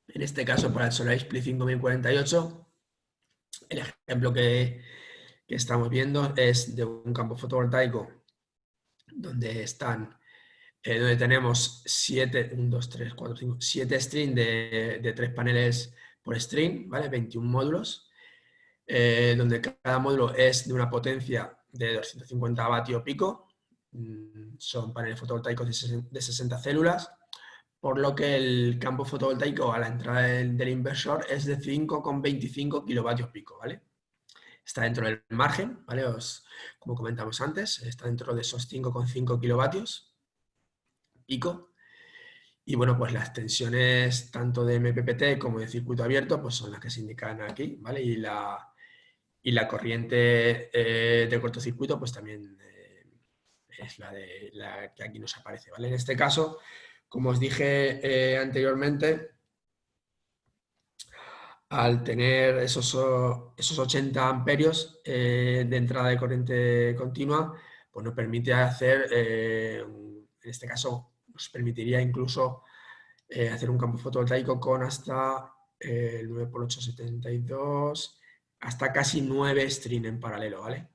En este caso, para el SolarSPLI 5048, el ejemplo que estamos viendo es de un campo fotovoltaico donde donde tenemos 7 strings de 3 paneles por string, ¿vale? 21 módulos, donde cada módulo es de una potencia de 250 vatios pico. Son paneles fotovoltaicos de 60 células, por lo que el campo fotovoltaico a la entrada del inversor es de 5,25 kilovatios pico, ¿vale? Está dentro del margen, ¿vale? Como comentamos antes, está dentro de esos 5,5 kilovatios pico. Y bueno, pues las tensiones tanto de MPPT como de circuito abierto pues son las que se indican aquí, ¿vale? Y la corriente de cortocircuito pues también es la que aquí nos aparece, ¿vale? En este caso, como os dije anteriormente, al tener esos 80 amperios de entrada de corriente continua, pues nos permite hacer, en este caso, nos permitiría incluso hacer un campo fotovoltaico con hasta el 9 por 8, 72, hasta casi 9 string en paralelo, ¿vale?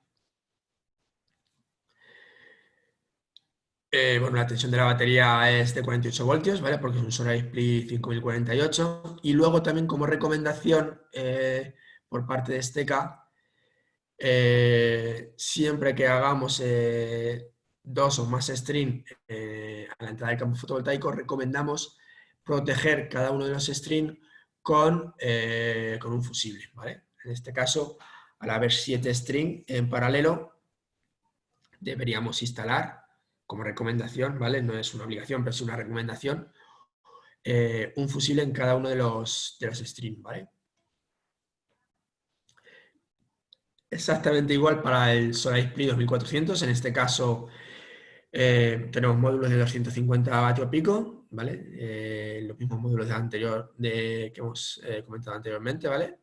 Bueno, la tensión de la batería es de 48 voltios, ¿vale? Porque es un SolarSPLI 5048. Y luego también como recomendación por parte de Steca, siempre que hagamos 2 o más string a la entrada del campo fotovoltaico, recomendamos proteger cada uno de los string con un fusible, ¿vale? En este caso, al haber 7 string en paralelo, deberíamos instalar como recomendación, ¿vale? No es una obligación, pero es una recomendación, un fusible en cada uno de los string, ¿vale? Exactamente igual para el SolarSPLI 2400, en este caso tenemos módulos de 250 vatios pico, ¿vale? Los mismos módulos que hemos comentado anteriormente, ¿vale?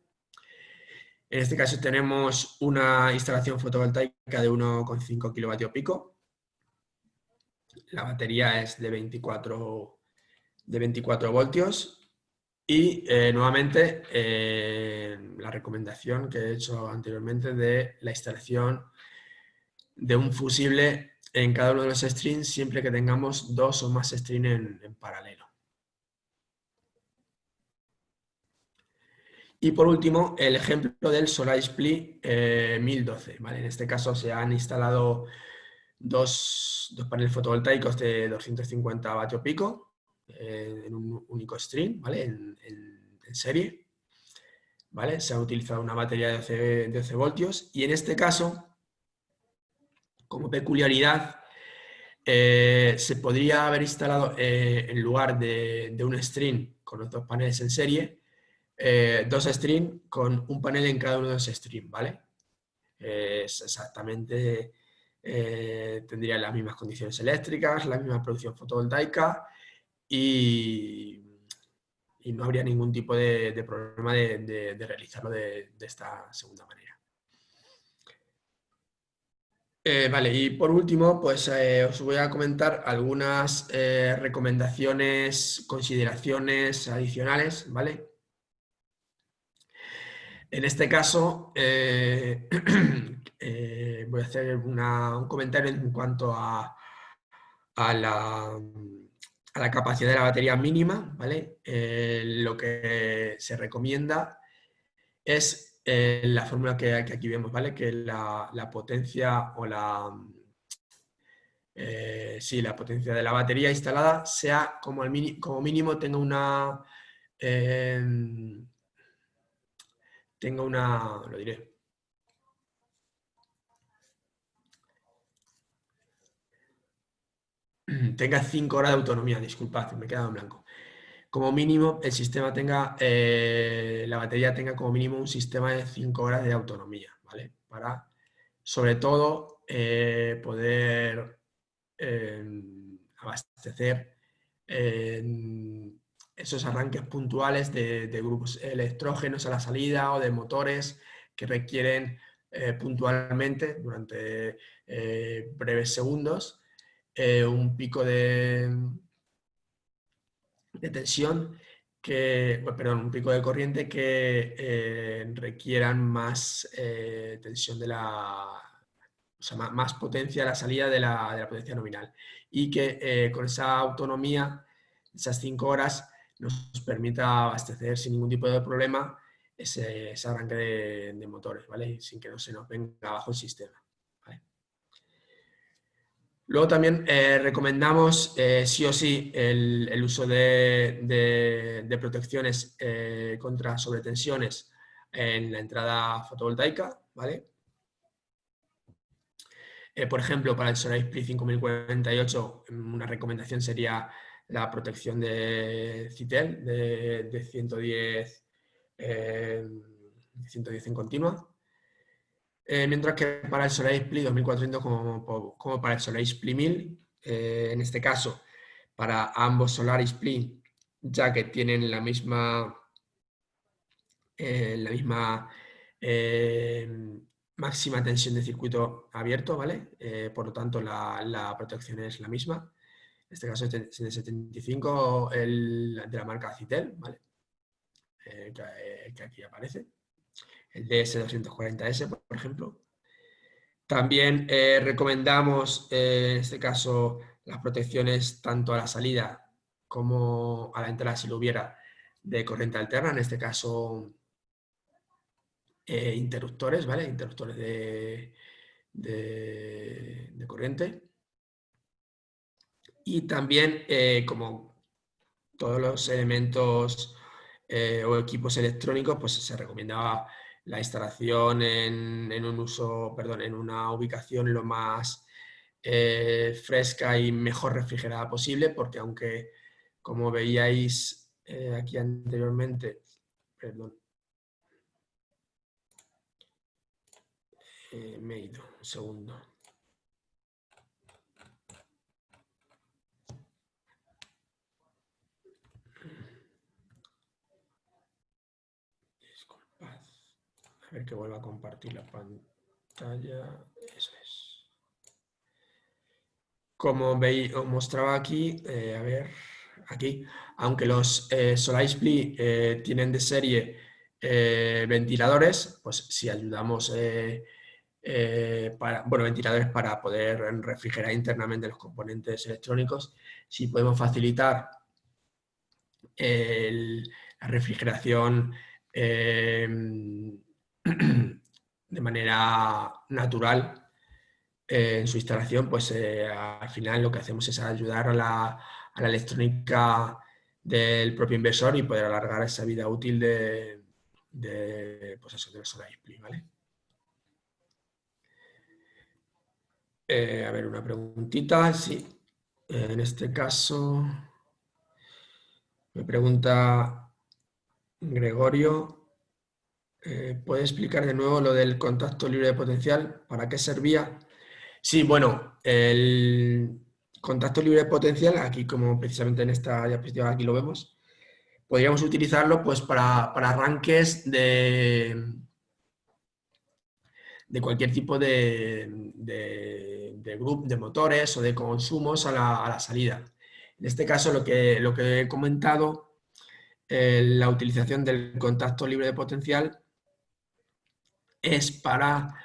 En este caso tenemos una instalación fotovoltaica de 1,5 kilovatios pico. La batería es de 24 voltios. Y nuevamente la recomendación que he hecho anteriormente de la instalación de un fusible en cada uno de los strings siempre que tengamos 2 o más strings en paralelo. Y por último, el ejemplo del SolarSPLI 1012. ¿Vale? En este caso se han instalado dos paneles fotovoltaicos de 250 vatios pico en un único string, ¿vale? En serie. ¿Vale? Se ha utilizado una batería de 12 voltios y en este caso, como peculiaridad, se podría haber instalado en lugar de un string con los 2 paneles en serie, 2 strings con un panel en cada uno de los strings, ¿vale? Es exactamente, tendría las mismas condiciones eléctricas, la misma producción fotovoltaica y no habría ningún tipo de problema de realizarlo de esta segunda manera. Vale, y por último, pues os voy a comentar algunas recomendaciones, consideraciones adicionales, ¿vale? En este caso, voy a hacer un comentario en cuanto a la capacidad de la batería mínima, ¿vale? Lo que se recomienda es la fórmula que aquí vemos, ¿vale? Que la potencia o la potencia de la batería instalada sea como mínimo eh, lo diré, tenga 5 horas de autonomía, disculpad, me he quedado en blanco. Como mínimo, el sistema la batería tenga como mínimo un sistema de 5 horas de autonomía, ¿vale? Para, sobre todo, poder abastecer esos arranques puntuales de grupos electrógenos a la salida o de motores que requieren puntualmente durante breves segundos un pico de tensión un pico de corriente que requieran más tensión de o sea, más potencia a la salida de la potencia nominal. Y que con esa autonomía, esas 5 horas, nos permita abastecer sin ningún tipo de problema ese arranque de motores, ¿vale? Sin que no se nos venga abajo el sistema. ¿Vale? Luego también recomendamos sí o sí el uso de protecciones contra sobretensiones en la entrada fotovoltaica, ¿vale? Por ejemplo, para el Solaris PLI 5048, una recomendación sería la protección de CITEL de 110, 110 en continua. Mientras que para el Solaris PLI 2400 como para el Solaris PLI 1000, en este caso, para ambos Solaris PLI, ya que tienen la misma máxima tensión de circuito abierto, ¿vale? Por lo tanto, la protección es la misma. En este caso es de 75, de la marca Citel, ¿vale? Que aquí aparece. El DS240S, por ejemplo. También recomendamos, en este caso, las protecciones tanto a la salida como a la entrada, si lo hubiera, de corriente alterna, en este caso interruptores, ¿vale? Interruptores de corriente. Y también, como todos los elementos o equipos electrónicos, pues se recomendaba la instalación en una ubicación lo más fresca y mejor refrigerada posible, porque aunque, como veíais aquí anteriormente, perdón, me he ido, un segundo. Disculpad. A ver que vuelva a compartir la pantalla. Eso es. Como veis, os mostraba aquí, a ver, aquí, aunque los Solaris PLI tienen de serie ventiladores, pues si ayudamos, ventiladores para poder refrigerar internamente los componentes electrónicos, si podemos facilitar la refrigeración de manera natural en su instalación, pues al final lo que hacemos es ayudar a la electrónica del propio inversor y poder alargar esa vida útil de los Solaris PLI, ¿vale? A ver, una preguntita, sí. En este caso, me pregunta Gregorio, ¿puede explicar de nuevo lo del contacto libre de potencial? ¿Para qué servía? Sí, bueno, el contacto libre de potencial, aquí como precisamente en esta diapositiva aquí lo vemos, podríamos utilizarlo pues para arranques de cualquier tipo de grupo, de motores o de consumos a la salida. En este caso, lo que he comentado, la utilización del contacto libre de potencial es para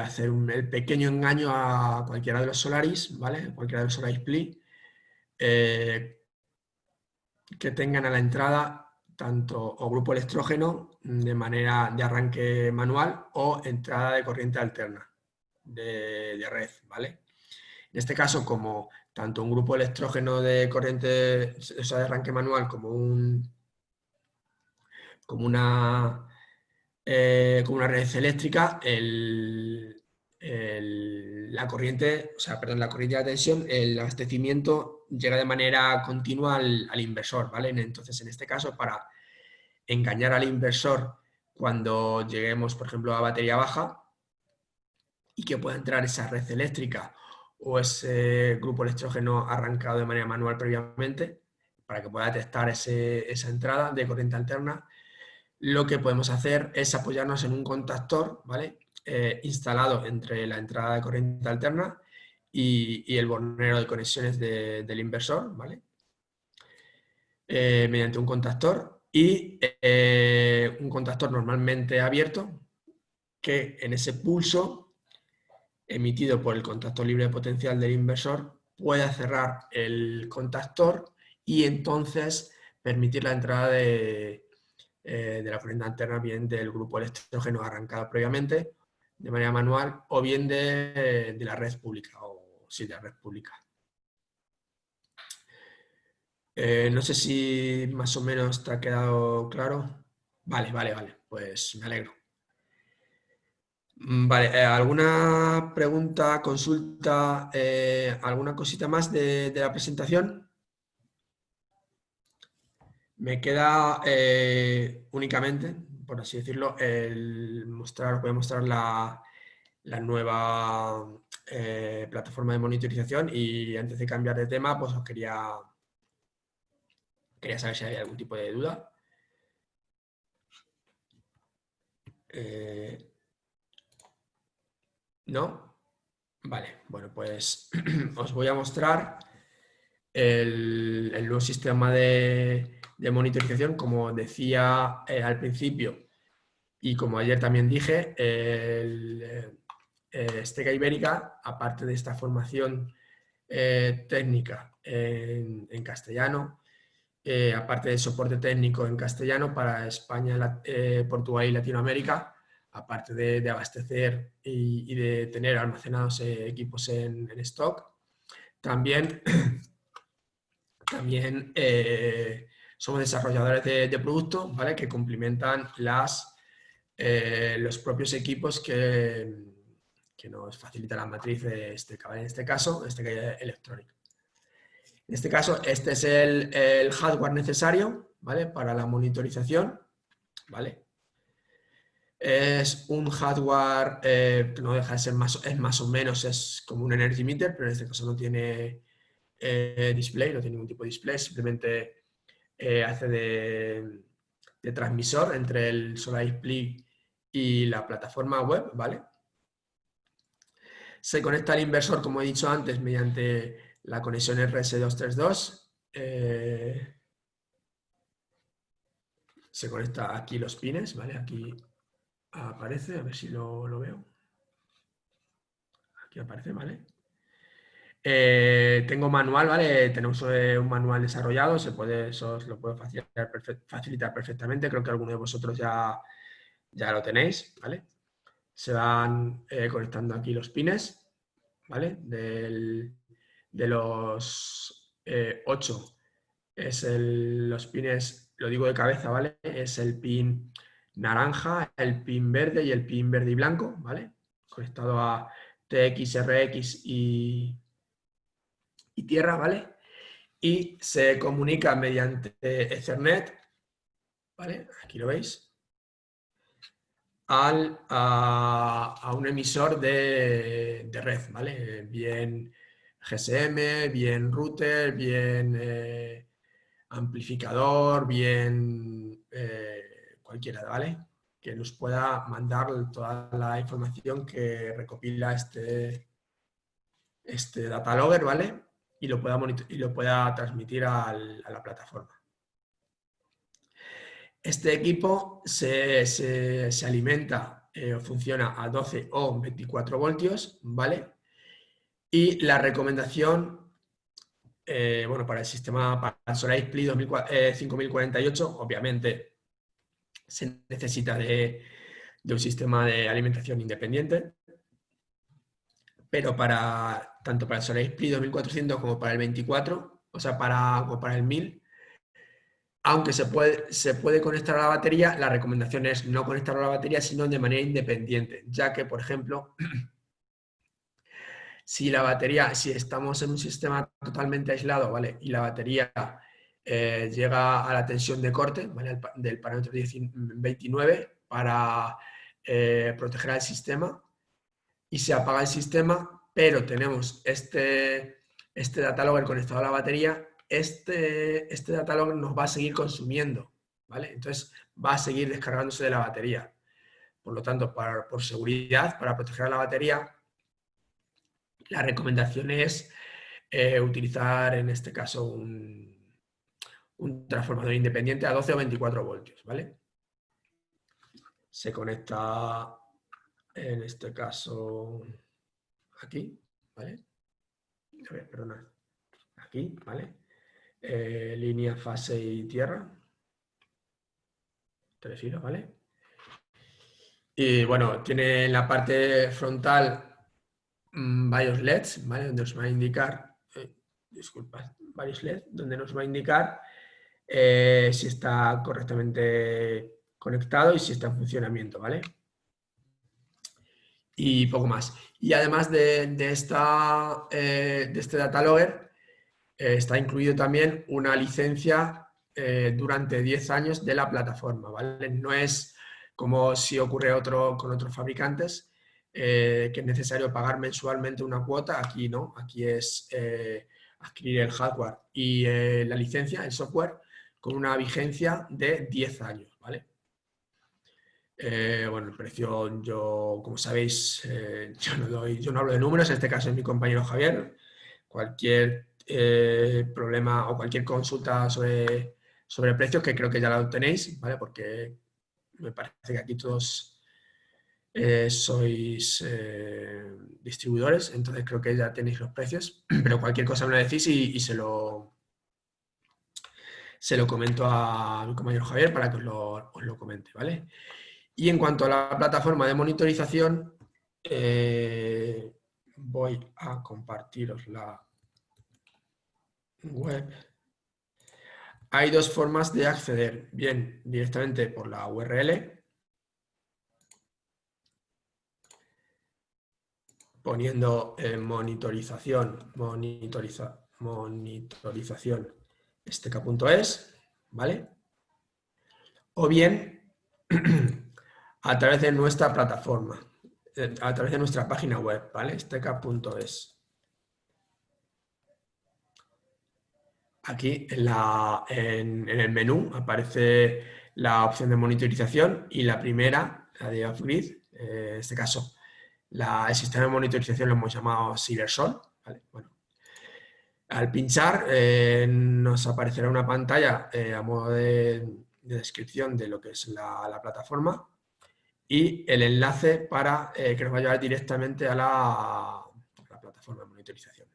hacer el pequeño engaño a cualquiera de los Solaris, ¿vale? Cualquiera de los Solaris PLI, que tengan a la entrada tanto o grupo electrógeno de manera de arranque manual o entrada de corriente alterna de red, ¿vale? En este caso, como tanto un grupo electrógeno de corriente, o sea, de arranque manual, como una red eléctrica, la corriente, la corriente de tensión, el abastecimiento llega de manera continua al inversor, ¿vale? Entonces, en este caso, para engañar al inversor cuando lleguemos, por ejemplo, a batería baja y que pueda entrar esa red eléctrica o ese grupo electrógeno arrancado de manera manual previamente, para que pueda detectar esa entrada de corriente alterna, lo que podemos hacer es apoyarnos en un contactor, ¿vale? Instalado entre la entrada de corriente alterna y el bornero de conexiones del inversor, ¿vale? mediante un contactor y un contactor normalmente abierto que en ese pulso emitido por el contactor libre de potencial del inversor pueda cerrar el contactor y entonces permitir la entrada de la corriente alterna bien del grupo electrógeno arrancado previamente de manera manual o bien de la red pública o sí, de la red pública. No sé si más o menos te ha quedado claro. Vale, pues me alegro. Vale, ¿alguna pregunta, consulta, alguna cosita más de la presentación? Me queda únicamente, por así decirlo, voy a mostrar la nueva plataforma de monitorización y antes de cambiar de tema, pues os quería saber si hay algún tipo de duda. ¿No? Vale, bueno, pues os voy a mostrar el nuevo sistema de monitorización, como decía al principio y como ayer también dije, Stega Ibérica, aparte de esta formación técnica en castellano, aparte del soporte técnico en castellano para España, Portugal y Latinoamérica, aparte de abastecer y de tener almacenados equipos en stock, también somos desarrolladores de producto, ¿vale? Que complementan los propios equipos que nos facilita la matriz de STECA, en este caso, STECA Electronic. En este caso, este es el hardware necesario, ¿vale? Para la monitorización, ¿vale? Es un hardware que no deja de ser es más o menos, es como un energy meter, pero en este caso no tiene display, no tiene ningún tipo de display, simplemente hace de transmisor entre el SolarXPlay y la plataforma web, ¿vale? Se conecta al inversor, como he dicho antes, mediante la conexión RS232. Se conecta aquí los pines, ¿vale? Aquí aparece, a ver si lo veo. Aquí aparece, ¿vale? Tengo manual, ¿vale? Tenemos un manual desarrollado, eso os lo puedo facilitar perfectamente. Creo que alguno de vosotros ya lo tenéis, ¿vale? Se van conectando aquí los pines, ¿vale? De los 8 los pines, lo digo de cabeza, ¿vale? Es el pin naranja, el pin verde y el pin verde y blanco, ¿vale? Conectado a TX, RX y tierra, ¿vale? Y se comunica mediante Ethernet, ¿vale? Aquí lo veis, a un emisor de red, ¿vale? Bien GSM, bien router, bien amplificador, bien cualquiera, ¿vale? Que nos pueda mandar toda la información que recopila este data logger, ¿vale? Y lo pueda transmitir a la plataforma. Este equipo se alimenta o funciona a 12 o 24 voltios, ¿vale? Y la recomendación, bueno, para el sistema, para el SolarXPlay 5048, obviamente se necesita de un sistema de alimentación independiente, pero tanto para el SolarXPlay 2400 como para el 24, o sea, como para el 1000, aunque se puede conectar a la batería, la recomendación es no conectarlo a la batería, sino de manera independiente, ya que, por ejemplo, si estamos en un sistema totalmente aislado, ¿vale? Y la batería llega a la tensión de corte, ¿vale? Del parámetro 29 para proteger al sistema y se apaga el sistema, pero tenemos este data logger conectado a la batería, este data logger nos va a seguir consumiendo, ¿vale? Entonces va a seguir descargándose de la batería. Por lo tanto, por seguridad, para proteger a la batería, la recomendación es utilizar en este caso un un transformador independiente a 12 o 24 voltios, ¿vale? Se conecta, en este caso, aquí, ¿vale? A ver, perdona. Aquí, ¿vale? Línea, fase y tierra. 3 hilos, ¿vale? Y bueno, tiene en la parte frontal varios LEDs, ¿vale? Donde nos va a indicar, disculpa, varios LEDs, donde nos va a indicar si está correctamente conectado y si está en funcionamiento, ¿vale? Y poco más. Y además de este data logger, está incluido también una licencia durante 10 años de la plataforma, ¿vale? No es como si ocurre con otros fabricantes, que es necesario pagar mensualmente una cuota. Aquí no, aquí es adquirir el hardware y la licencia, el software, con una vigencia de 10 años, ¿vale? Bueno, el precio, yo, como sabéis, yo no hablo de números, en este caso es mi compañero Javier. Cualquier problema o cualquier consulta sobre precios, que creo que ya lo tenéis, ¿vale? Porque me parece que aquí todos sois distribuidores, entonces creo que ya tenéis los precios, pero cualquier cosa me lo decís y se lo comento a mi compañero Javier para que os lo comente, ¿vale? Y en cuanto a la plataforma de monitorización, voy a compartiros la web. Hay dos formas de acceder, bien directamente por la URL, poniendo monitorización esteca.es, ¿vale? O bien a través de nuestra plataforma, a través de nuestra página web, ¿vale? esteca.es. Aquí en el menú aparece la opción de monitorización y la primera, la de off-grid, en este caso el sistema de monitorización lo hemos llamado Cibersol, ¿vale? Bueno, al pinchar nos aparecerá una pantalla a modo de descripción de lo que es la plataforma y el enlace para que nos va a llevar directamente a la plataforma de monitorización.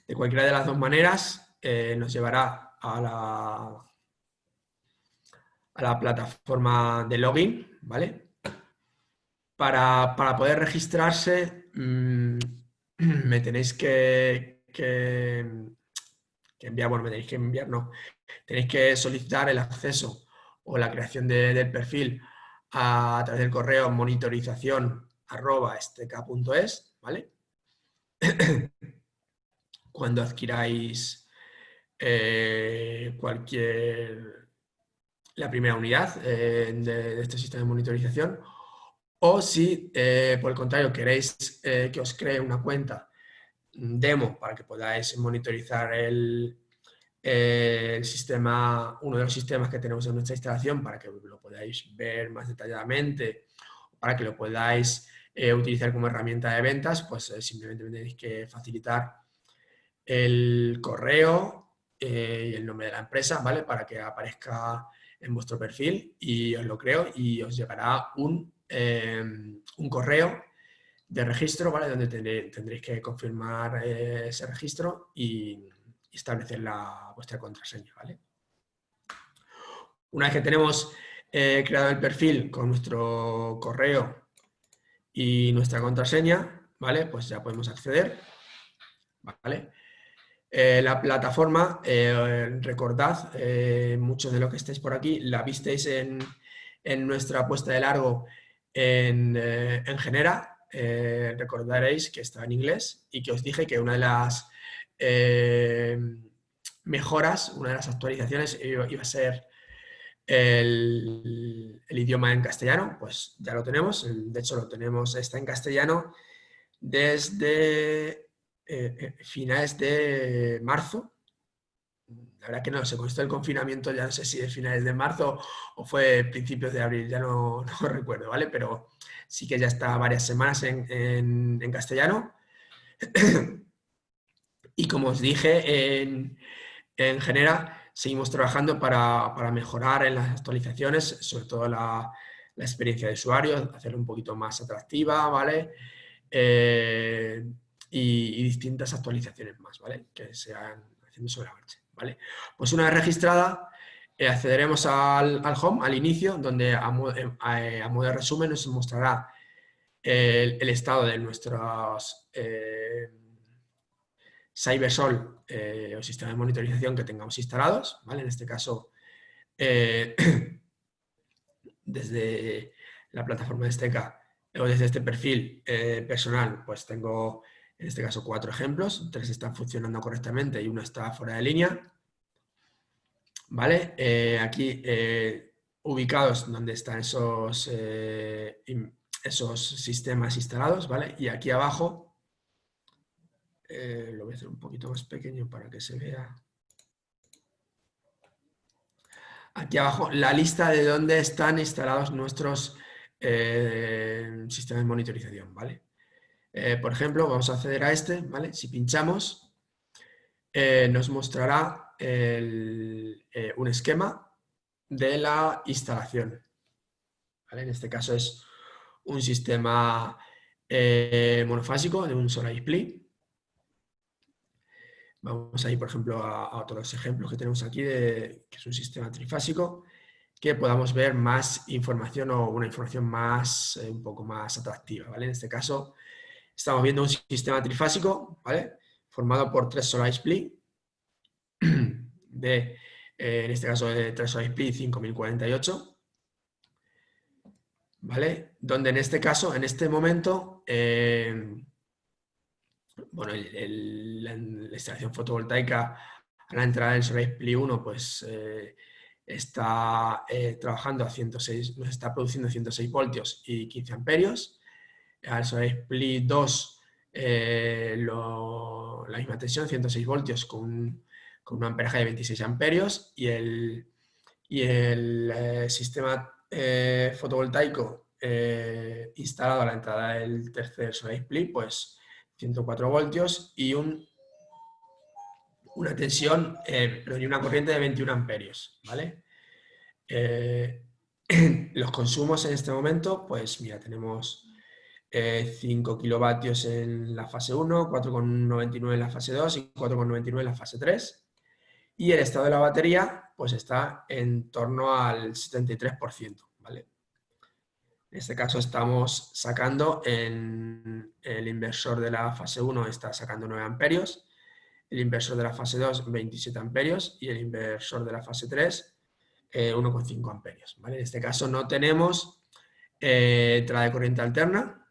De cualquiera de las dos maneras nos llevará a la plataforma de login, ¿vale? Para poder registrarse me tenéis que enviar, bueno, me tenéis que enviar, no, tenéis que solicitar el acceso o la creación del perfil a través del correo monitorización@esteca.es, ¿vale? Cuando adquiráis la primera unidad de este sistema de monitorización, o si por el contrario queréis que os cree una cuenta demo para que podáis monitorizar el sistema, uno de los sistemas que tenemos en nuestra instalación, para que lo podáis ver más detalladamente, para que lo podáis utilizar como herramienta de ventas, pues simplemente me tenéis que facilitar el correo y el nombre de la empresa, ¿vale? Para que aparezca en vuestro perfil y os lo creo y os llegará un correo de registro, ¿vale? Donde tendréis que confirmar ese registro y establecer vuestra contraseña, ¿vale? Una vez que tenemos creado el perfil con nuestro correo y nuestra contraseña, ¿vale? Pues ya podemos acceder, ¿vale? La plataforma, recordad, muchos de los que estáis por aquí, la visteis en nuestra puesta de largo en Genera. Recordaréis que estaba en inglés y que os dije que una de las mejoras, una de las actualizaciones iba a ser el idioma en castellano. Pues ya lo tenemos, de hecho lo tenemos, está en castellano desde finales de marzo. La verdad que no sé, con esto del confinamiento ya no sé si es finales de marzo o fue principios de abril, ya no recuerdo, ¿vale? Pero sí que ya está varias semanas en castellano. Y como os dije en general, seguimos trabajando para mejorar en las actualizaciones, sobre todo la experiencia de usuario, hacerla un poquito más atractiva, ¿vale? Y distintas actualizaciones más, ¿vale? Que se van haciendo sobre la marcha, ¿vale? Pues una vez registrada, accederemos al home, al inicio, donde a modo de resumen nos mostrará el estado de nuestros CyberSol o sistemas de monitorización que tengamos instalados, ¿vale? En este caso, desde la plataforma de Esteca o desde este perfil personal, pues tengo en este caso 4 ejemplos, 3 están funcionando correctamente y 1 está fuera de línea, ¿vale? Aquí ubicados donde están esos sistemas instalados, ¿vale? Y aquí abajo, lo voy a hacer un poquito más pequeño para que se vea. Aquí abajo, la lista de dónde están instalados nuestros sistemas de monitorización, ¿vale? Por ejemplo, vamos a acceder a este, ¿vale? Si pinchamos, nos mostrará un esquema de la instalación, ¿vale? En este caso es un sistema monofásico de un solo display. Vamos a ir, por ejemplo, a otros ejemplos que tenemos aquí, que es un sistema trifásico, que podamos ver más información o una información más, un poco más atractiva, ¿vale? En este caso, estamos viendo un sistema trifásico, ¿vale? Formado por 3 solar display, en este caso de 3 solar display 5048, ¿vale? Donde en este caso, en este momento, bueno, la instalación fotovoltaica a la entrada del Solar Display 1 pues está trabajando a 106, nos está produciendo 106 voltios y 15 amperios. Al Solar Display 2 la misma tensión, 106 voltios con un amperaje de 26 amperios y el sistema fotovoltaico instalado a la entrada del tercer Solar Display pues 104 voltios y una tensión, y una corriente de 21 amperios, ¿vale? Los consumos en este momento, pues mira, tenemos 5 kilovatios en la fase 1, 4,99 en la fase 2 y 4,99 en la fase 3. Y el estado de la batería, pues está en torno al 73%, ¿vale? En este caso estamos sacando en el inversor de la fase 1 está sacando 9 amperios, el inversor de la fase 2 27 amperios y el inversor de la fase 3 1,5 amperios, ¿vale? En este caso no tenemos entrada de corriente alterna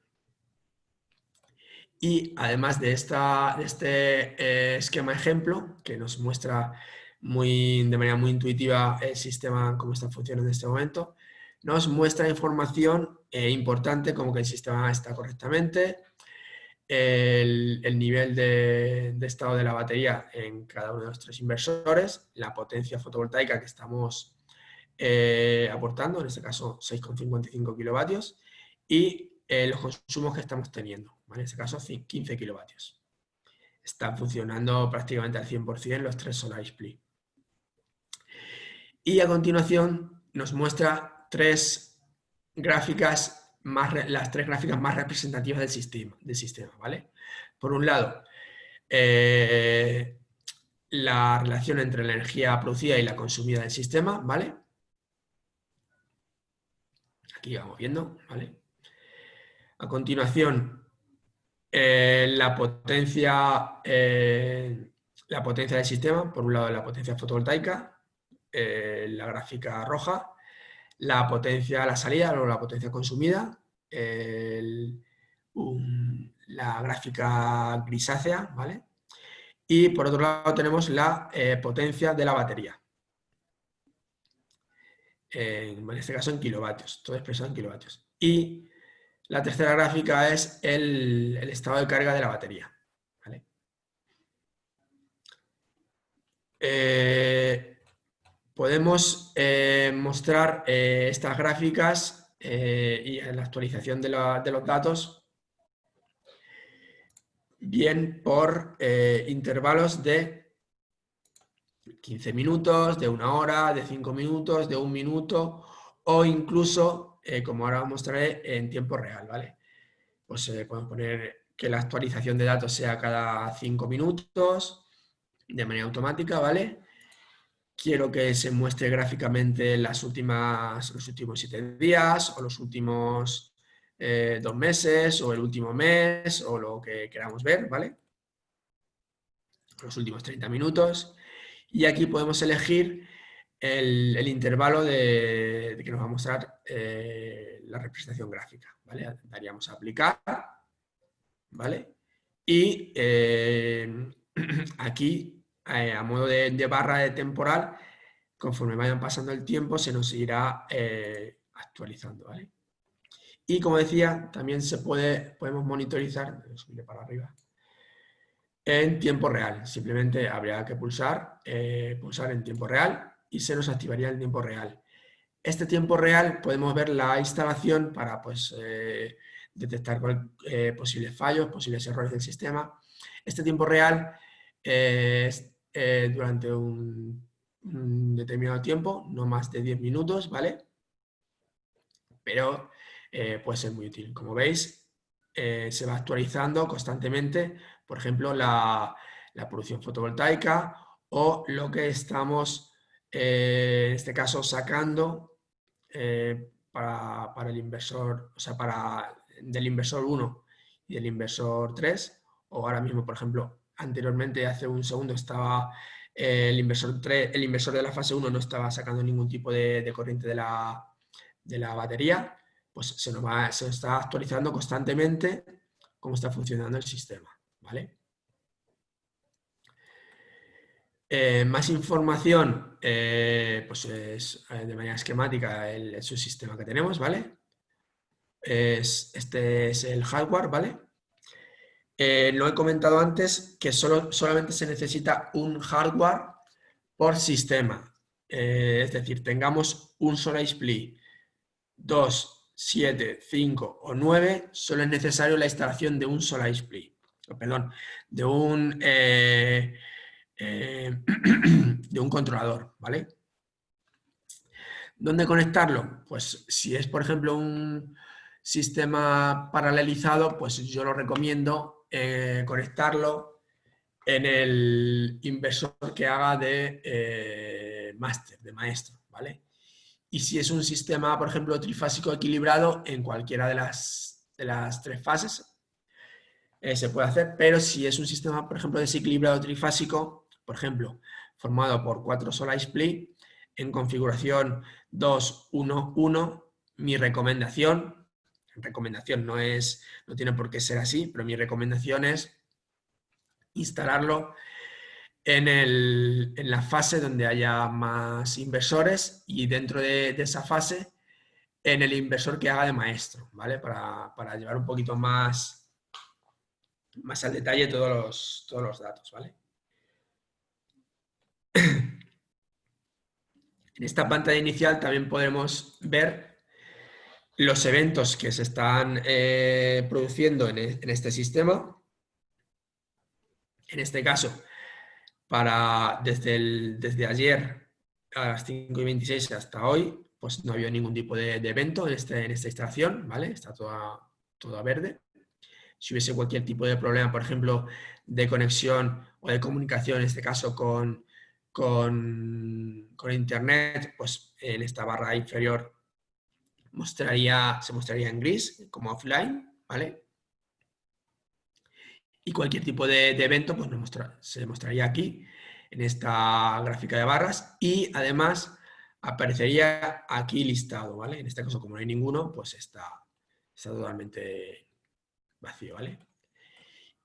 y además de este esquema ejemplo que nos muestra de manera muy intuitiva el sistema, cómo está funcionando en este momento, nos muestra información importante como que el sistema está correctamente, el nivel de estado de la batería en cada uno de los 3 inversores, la potencia fotovoltaica que estamos aportando, en este caso 6,55 kilovatios, y los consumos que estamos teniendo, ¿vale? En este caso 15 kilovatios. Están funcionando prácticamente al 100% los 3 Solar Display. Y a continuación nos muestra las 3 gráficas más representativas del sistema, ¿vale? Por un lado, la relación entre la energía producida y la consumida del sistema, ¿vale? Aquí vamos viendo, ¿vale? A continuación, la potencia del sistema, por un lado la potencia fotovoltaica, la gráfica roja, la potencia a la salida o la potencia consumida, la gráfica grisácea, ¿vale? Y por otro lado tenemos la potencia de la batería, en este caso en kilovatios, todo expresado en kilovatios. Y la tercera gráfica es el estado de carga de la batería, ¿vale? Podemos mostrar estas gráficas y en la actualización de los datos bien por intervalos de 15 minutos, de 1 hora, de 5 minutos, de 1 minuto o incluso, como ahora os mostraré, en tiempo real, ¿vale? Pues podemos poner que la actualización de datos sea cada 5 minutos de manera automática, ¿vale? Quiero que se muestre gráficamente los últimos 7 días o los últimos 2 meses o el último mes o lo que queramos ver, ¿vale? Los últimos 30 minutos. Y aquí podemos elegir el intervalo de que nos va a mostrar la representación gráfica, ¿vale? Daríamos a aplicar, ¿vale? Y aquí, a modo de barra de temporal, conforme vayan pasando el tiempo, se nos irá actualizando, ¿vale? Y como decía, también podemos monitorizar, subirle para arriba, en tiempo real. Simplemente habría que pulsar en tiempo real y se nos activaría en tiempo real. Este tiempo real podemos ver la instalación para pues, detectar posibles fallos, posibles errores del sistema. Este tiempo real es durante un determinado tiempo, no más de 10 minutos, ¿vale? Pero puede ser muy útil. Como veis, se va actualizando constantemente, por ejemplo, la producción fotovoltaica o lo que estamos, en este caso, sacando para el inversor, o sea, del inversor 1 y del inversor 3, o ahora mismo, por ejemplo, anteriormente, hace un segundo, estaba el inversor 3, el inversor de la fase 1 no estaba sacando ningún tipo de corriente de la batería, pues se está actualizando constantemente cómo está funcionando el sistema, ¿vale? Más información, pues es de manera esquemática el subsistema que tenemos, ¿vale? Este es el hardware, ¿vale? Lo he comentado antes que solamente se necesita un hardware por sistema. Es decir, tengamos un solo display, 2, 7, 5 o 9, solo es necesario la instalación de un solo display. Perdón, de de un controlador, ¿vale? ¿Dónde conectarlo? Pues si es, por ejemplo, un sistema paralelizado, pues yo lo recomiendo conectarlo en el inversor que haga de máster, de maestro, ¿vale? Y si es un sistema, por ejemplo, trifásico equilibrado, en cualquiera de las 3 fases se puede hacer, pero si es un sistema, por ejemplo, desequilibrado trifásico, por ejemplo, formado por 4 solar display, en configuración 2, 1, 1, mi recomendación no tiene por qué ser así, pero mi recomendación es instalarlo en la fase donde haya más inversores y dentro de esa fase en el inversor que haga de maestro, ¿vale? Para llevar un poquito más al detalle todos los datos, ¿vale? En esta pantalla inicial también podemos ver los eventos que se están produciendo en este sistema. En este caso, desde ayer a las 5:26 hasta hoy, pues no había ningún tipo de evento en esta instalación, ¿vale? Está toda verde. Si hubiese cualquier tipo de problema, por ejemplo, de conexión o de comunicación, en este caso con Internet, pues en esta barra inferior se mostraría en gris, como offline, ¿vale? Y cualquier tipo de evento pues se mostraría aquí, en esta gráfica de barras, y además aparecería aquí listado, ¿vale? En este caso, como no hay ninguno, pues está totalmente vacío, ¿vale?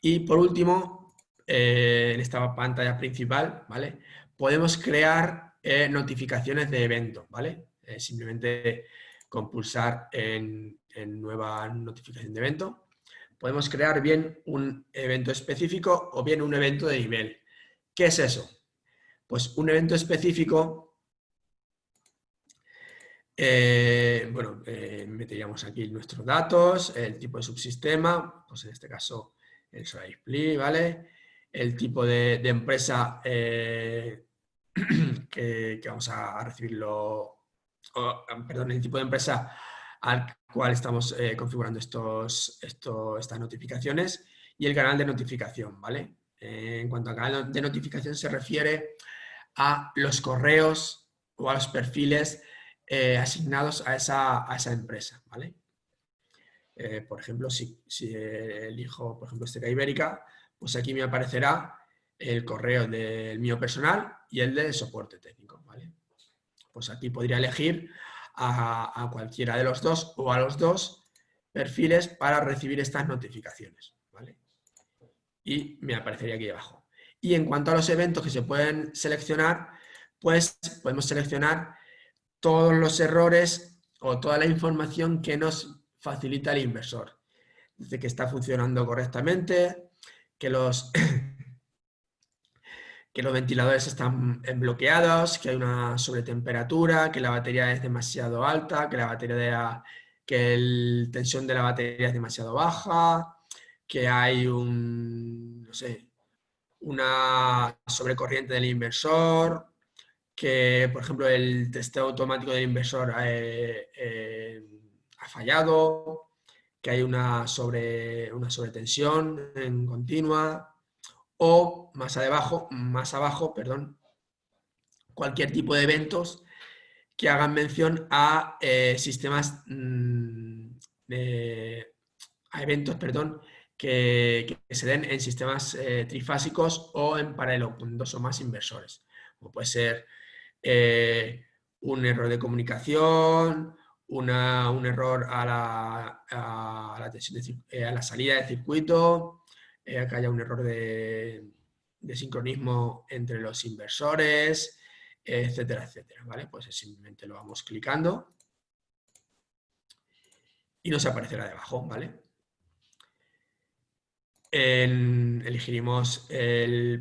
Y por último, en esta pantalla principal, ¿vale? Podemos crear notificaciones de evento, ¿vale? Simplemente con pulsar en nueva notificación de evento, podemos crear bien un evento específico o bien un evento de nivel. ¿Qué es eso? Pues un evento específico, meteríamos aquí nuestros datos, el tipo de subsistema, pues en este caso el solar display, ¿vale? El tipo de empresa que vamos a recibirlo, perdón, el tipo de empresa al cual estamos configurando estas notificaciones y el canal de notificación, ¿vale? En cuanto al canal de notificación se refiere a los correos o a los perfiles asignados a esa empresa, ¿vale? Por ejemplo, si elijo, por ejemplo, Esteca Ibérica, pues aquí me aparecerá el correo del mío personal y el de soporte técnico, ¿vale? Pues aquí podría elegir a cualquiera de los dos o a los dos perfiles para recibir estas notificaciones, ¿vale? Y me aparecería aquí abajo. Y en cuanto a los eventos que se pueden seleccionar, pues podemos seleccionar todos los errores o toda la información que nos facilita el inversor. Dice que está funcionando correctamente, que los, que los ventiladores están bloqueados, que hay una sobretemperatura, que la batería es demasiado alta, que la tensión de la batería es demasiado baja, que hay no sé, una sobrecorriente del inversor, que, por ejemplo, el testeo automático del inversor ha fallado, que hay una sobretensión en continua, o más abajo, perdón, cualquier tipo de eventos que hagan mención a sistemas, a eventos, perdón, que se den en sistemas trifásicos o en paralelo, con dos o más inversores, como puede ser un error de comunicación, un error a la salida de circuito, que haya un error de sincronismo entre los inversores, etcétera, etcétera, ¿vale? Pues simplemente lo vamos clicando y nos aparecerá debajo, ¿vale? Elegiremos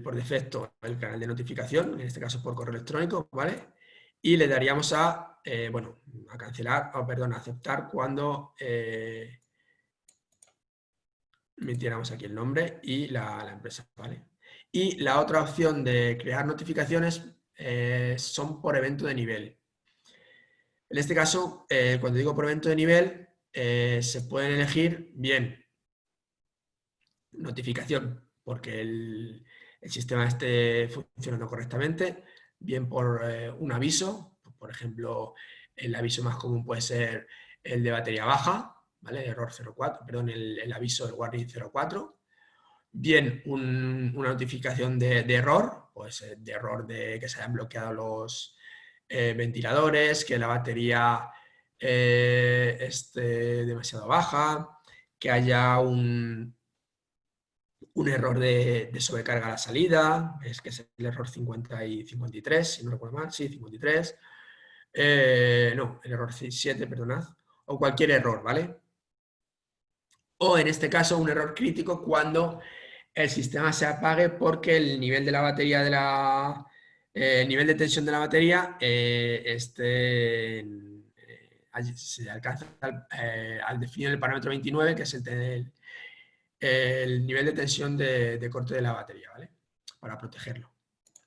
por defecto el canal de notificación, en este caso por correo electrónico, ¿vale? Y le daríamos a cancelar, o perdón, a aceptar cuando metiéramos aquí el nombre y la empresa, ¿vale? Y la otra opción de crear notificaciones son por evento de nivel. En este caso, cuando digo por evento de nivel, se pueden elegir bien notificación porque el sistema esté funcionando correctamente, bien por un aviso, por ejemplo, el aviso más común puede ser el de batería baja, ¿vale? Error 04, perdón, el aviso del warning 04, bien una notificación de error, pues de error de que se hayan bloqueado los ventiladores, que la batería esté demasiado baja, que haya un error de sobrecarga a la salida, es que es el error 50 y 53, si no recuerdo mal, sí, 53. No, el error 7, perdonad, o cualquier error, ¿vale? O en este caso un error crítico cuando el sistema se apague porque el nivel de la batería el nivel de tensión de la batería se alcanza al definir el parámetro 29, que es el nivel de tensión de corte de la batería, ¿vale? Para protegerlo.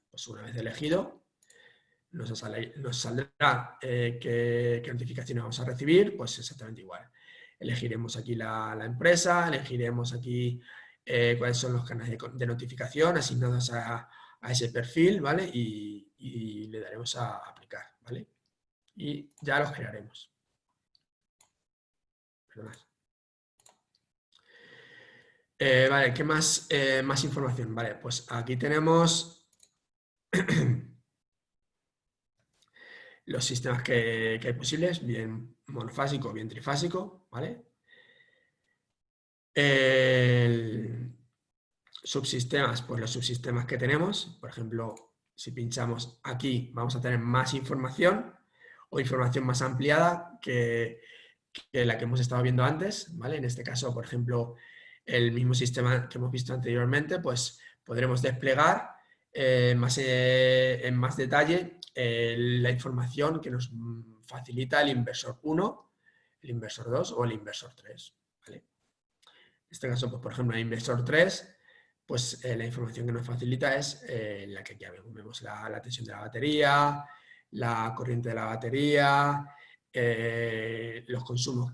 Pues una vez elegido, nos saldrá qué notificaciones vamos a recibir, pues exactamente igual. Elegiremos aquí la empresa, elegiremos aquí cuáles son los canales de notificación asignados a ese perfil, ¿vale? Y le daremos a aplicar, ¿vale? Y ya los crearemos. Perdonad. Vale, ¿qué más información? Vale, pues aquí tenemos los sistemas que hay posibles, bien monofásico o bien trifásico, ¿vale? Subsistemas, pues los subsistemas que tenemos, por ejemplo, si pinchamos aquí vamos a tener más información o información más ampliada que la que hemos estado viendo antes, ¿vale? En este caso, por ejemplo, el mismo sistema que hemos visto anteriormente, pues podremos desplegar en más detalle la información que nos facilita el inversor 1, el inversor 2 o el inversor 3, ¿vale? En este caso, pues, por ejemplo, el inversor 3 pues la información que nos facilita es la que aquí vemos la tensión de la batería, la corriente de la batería, los consumos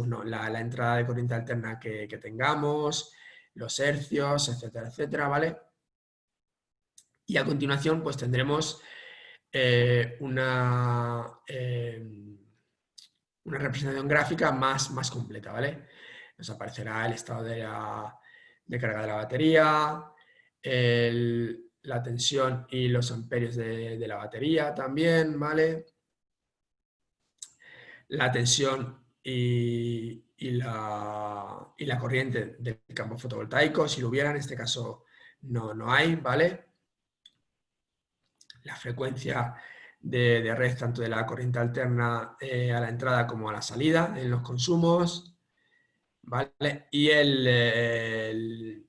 no, la entrada de corriente alterna que tengamos, los hercios, etcétera, etcétera, ¿vale? Y a continuación, pues tendremos una representación gráfica más completa, ¿vale? Nos aparecerá el estado de carga de la batería, la tensión y los amperios de la batería también, ¿vale? La tensión y la corriente del campo fotovoltaico, si lo hubiera, en este caso no hay, ¿vale? La frecuencia de red tanto de la corriente alterna a la entrada como a la salida en los consumos, ¿vale? Y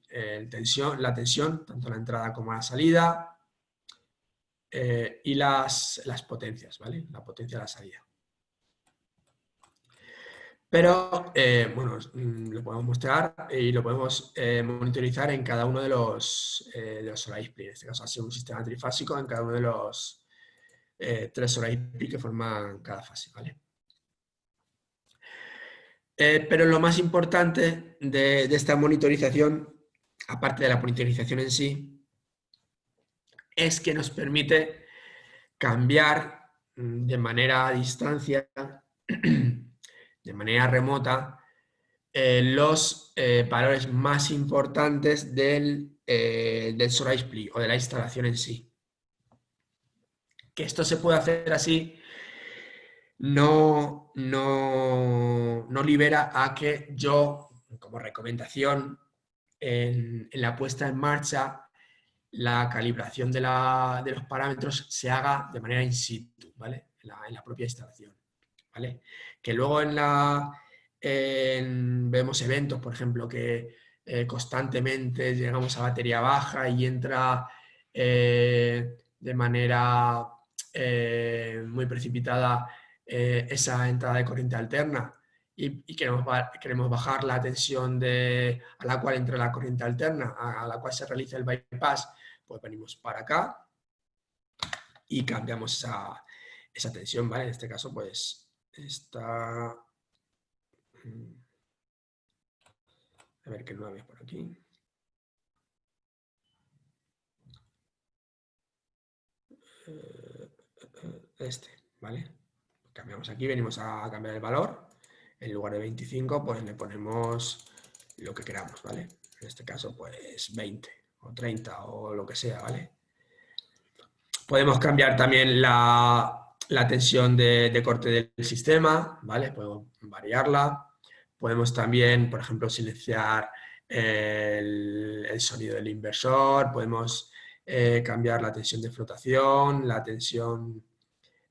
la tensión, tanto a la entrada como a la salida, y las potencias, ¿vale? La potencia de la salida. Pero, bueno, lo podemos mostrar y lo podemos monitorizar en cada uno de los solar display. En este caso ha sido un sistema trifásico en cada uno de los 3 solar display que forman cada fase, ¿vale? Pero lo más importante de esta monitorización, aparte de la monitorización en sí, es que nos permite cambiar de manera a distancia, de manera remota, los valores más importantes del solar display o de la instalación en sí. Que esto se puede hacer así no libera a que yo, como recomendación, en la puesta en marcha, la calibración de los parámetros se haga de manera in situ, ¿vale? En la propia instalación, ¿vale? Que luego vemos eventos, por ejemplo, que constantemente llegamos a batería baja y entra de manera muy precipitada esa entrada de corriente alterna y queremos bajar la tensión a la cual entra la corriente alterna, a la cual se realiza el bypass, pues venimos para acá y cambiamos esa tensión, ¿vale? En este caso, pues está... A ver qué 9 es por aquí. ¿Vale? Cambiamos aquí, venimos a cambiar el valor. En lugar de 25, pues le ponemos lo que queramos, ¿vale? En este caso, pues 20 o 30 o lo que sea, ¿vale? Podemos cambiar también la tensión de corte del sistema, ¿vale? Podemos variarla. Podemos también, por ejemplo, silenciar el sonido del inversor. Podemos cambiar la tensión de flotación, la tensión...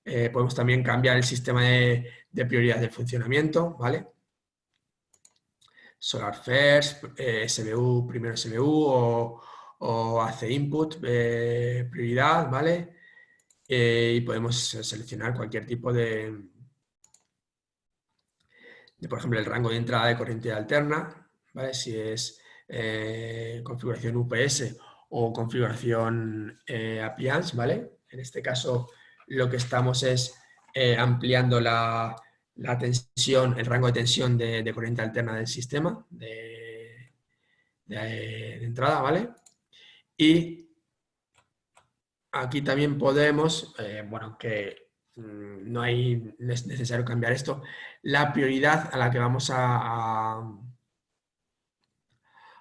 podemos también cambiar el sistema de prioridad de funcionamiento, ¿vale? Solar First, SBU, primero SBU o AC Input, prioridad, ¿vale? Y podemos seleccionar cualquier tipo por ejemplo, el rango de entrada de corriente alterna, ¿vale? Si es configuración UPS o configuración appliance, ¿vale? En este caso, lo que estamos es ampliando la tensión, el rango de tensión de corriente alterna del sistema de entrada, ¿vale? Y aquí también podemos, bueno, que no es necesario cambiar esto, la prioridad a la que vamos a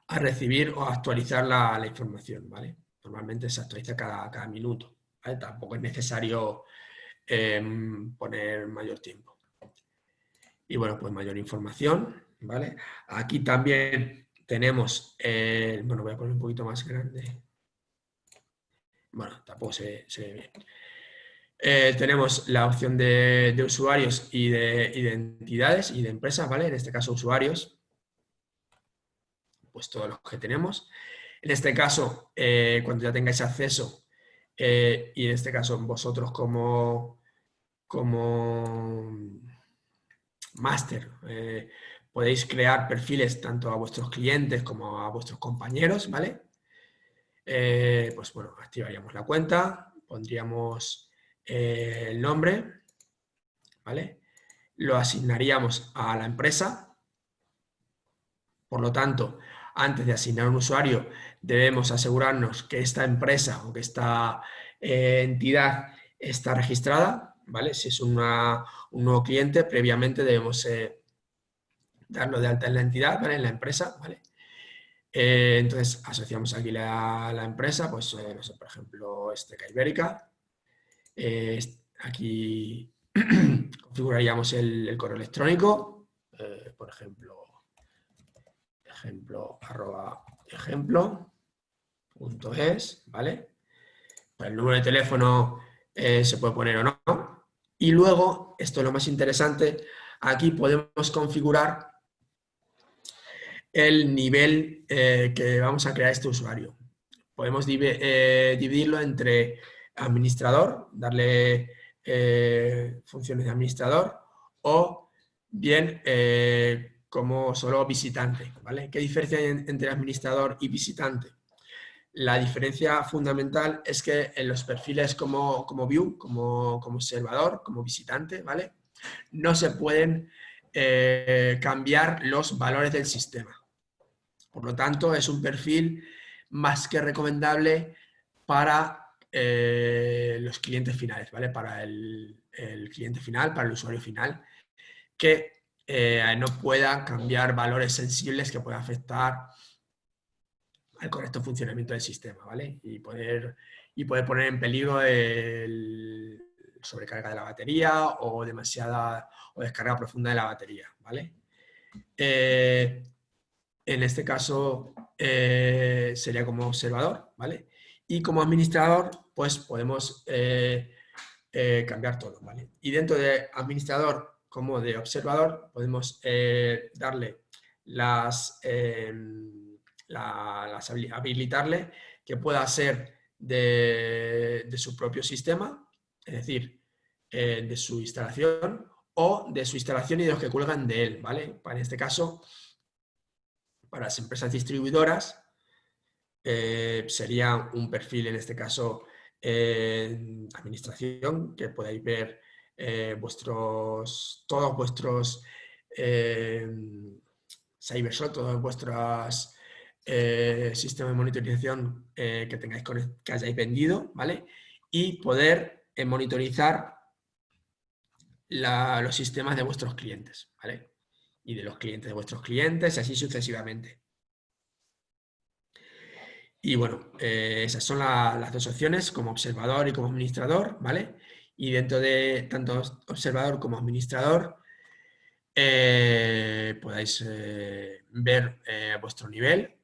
recibir o actualizar la información, ¿vale? Normalmente se actualiza cada minuto, ¿vale? Tampoco es necesario poner mayor tiempo. Y bueno, pues mayor información, ¿vale? Aquí también tenemos, bueno, voy a poner un poquito más grande. Bueno, tampoco se ve bien. Tenemos la opción de usuarios y de entidades y de empresas, ¿vale? En este caso, usuarios, pues todos los que tenemos. En este caso, cuando ya tengáis acceso, y en este caso vosotros como máster, podéis crear perfiles tanto a vuestros clientes como a vuestros compañeros, ¿vale? Pues bueno, activaríamos la cuenta, pondríamos el nombre, ¿vale? Lo asignaríamos a la empresa. Por lo tanto, antes de asignar un usuario, debemos asegurarnos que esta empresa o que esta entidad está registrada, ¿vale? Si es un nuevo cliente, previamente debemos darlo de alta en la entidad, ¿vale? En la empresa, ¿vale? Entonces, asociamos aquí la empresa, pues, no sé, por ejemplo, Esteca Ibérica. Aquí configuraríamos el correo electrónico, por ejemplo, ejemplo.es, ¿vale? Pues el número de teléfono se puede poner o no. Y luego, esto es lo más interesante, aquí podemos configurar el nivel que vamos a crear este usuario. Podemos dividirlo entre administrador, darle funciones de administrador, o bien como solo visitante, ¿vale? ¿Qué diferencia hay entre administrador y visitante? La diferencia fundamental es que en los perfiles como view, como observador, como visitante, ¿vale? No se pueden cambiar los valores del sistema. Por lo tanto, es un perfil más que recomendable para los clientes finales, ¿vale? Para el cliente final, para el usuario final, que no pueda cambiar valores sensibles que puedan afectar al correcto funcionamiento del sistema, ¿vale? Y poder poner en peligro el sobrecarga de la batería o demasiada o descarga profunda de la batería, ¿vale? En este caso sería como observador, ¿vale? Y como administrador, pues podemos cambiar todo, ¿vale? Y dentro de administrador como de observador, podemos darle habilitarle que pueda ser de su propio sistema, es decir, de su instalación o de su instalación y de los que cuelgan de él, ¿vale? En este caso, para las empresas distribuidoras, sería un perfil, en este caso, administración, que podáis ver todos vuestros CyberShot, todos vuestros sistemas de monitorización que tengáis que hayáis vendido, ¿vale? Y poder monitorizar los sistemas de vuestros clientes, ¿vale? Y de los clientes de vuestros clientes, y así sucesivamente. Y bueno, esas son las dos opciones, como observador y como administrador, ¿vale? Y dentro de tanto observador como administrador, podáis ver vuestro nivel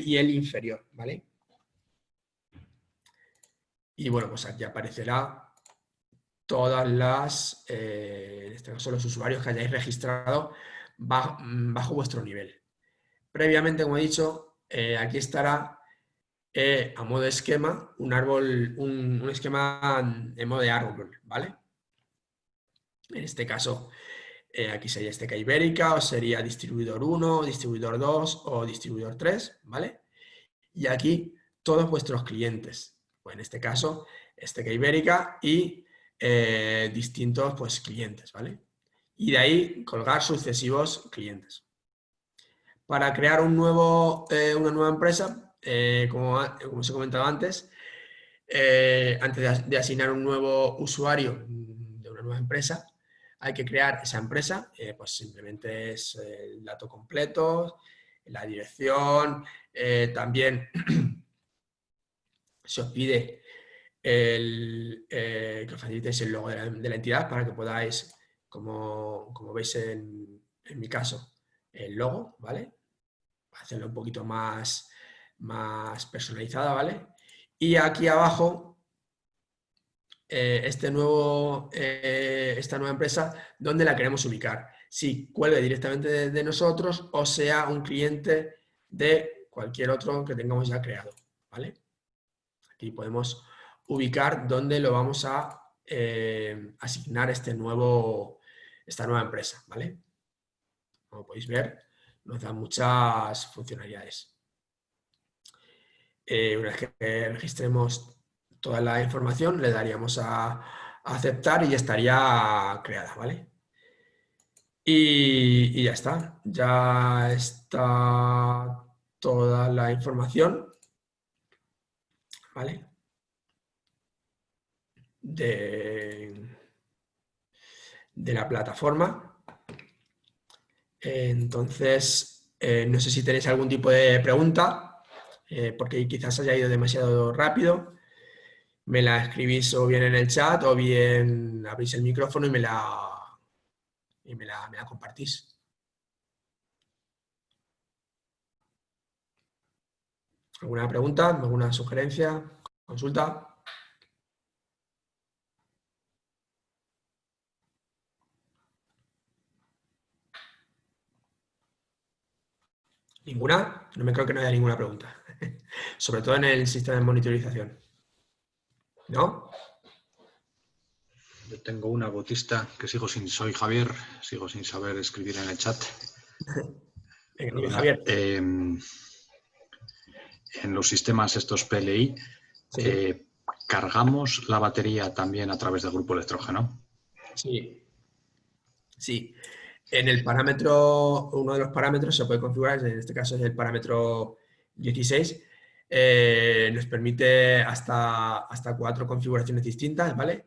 y el inferior, ¿vale? Y bueno, pues aquí aparecerá todas en este caso los usuarios que hayáis registrado bajo vuestro nivel. Previamente, como he dicho, aquí estará a modo de esquema, un esquema en modo de árbol, ¿vale? En este caso, aquí sería Esteca Ibérica, o sería distribuidor 1, distribuidor 2 o distribuidor 3, ¿vale? Y aquí todos vuestros clientes, o en este caso, Esteca Ibérica y distintos pues, clientes, ¿vale? Y de ahí colgar sucesivos clientes. Para crear una nueva empresa, como os he comentado antes de asignar un nuevo usuario de una nueva empresa, hay que crear esa empresa, pues simplemente es el dato completo, la dirección, también se os pide que os facilitéis el logo de la entidad para que podáis, como veis en mi caso, el logo, ¿vale? Hacerlo un poquito más personalizada, ¿vale? Y aquí abajo, esta nueva empresa, ¿dónde la queremos ubicar? Si cuelgue directamente de nosotros o sea un cliente de cualquier otro que tengamos ya creado, ¿vale? Aquí podemos ubicar dónde lo vamos a asignar esta nueva empresa, ¿vale? como podéis ver, nos da muchas funcionalidades. Una vez que registremos toda la información, le daríamos a aceptar y ya estaría creada, ¿vale? Y ya está. Ya está toda la información, ¿vale? De la plataforma. Entonces, no sé si tenéis algún tipo de pregunta, porque quizás haya ido demasiado rápido. Me la escribís o bien en el chat o bien abrís el micrófono y me la compartís. ¿Alguna pregunta? ¿Alguna sugerencia? ¿Consulta? ¿Ninguna? No me creo que no haya ninguna pregunta. Sobre todo en el sistema de monitorización. ¿No? Yo tengo una Bautista que soy Javier, sigo sin saber escribir en el chat. Venga, dime, Javier. En los sistemas estos PLI, Sí. ¿cargamos la batería también a través del grupo electrógeno? Sí. Sí. En el parámetro, uno de los parámetros se puede configurar, en este caso es el parámetro 16, nos permite hasta 4 configuraciones distintas, ¿vale?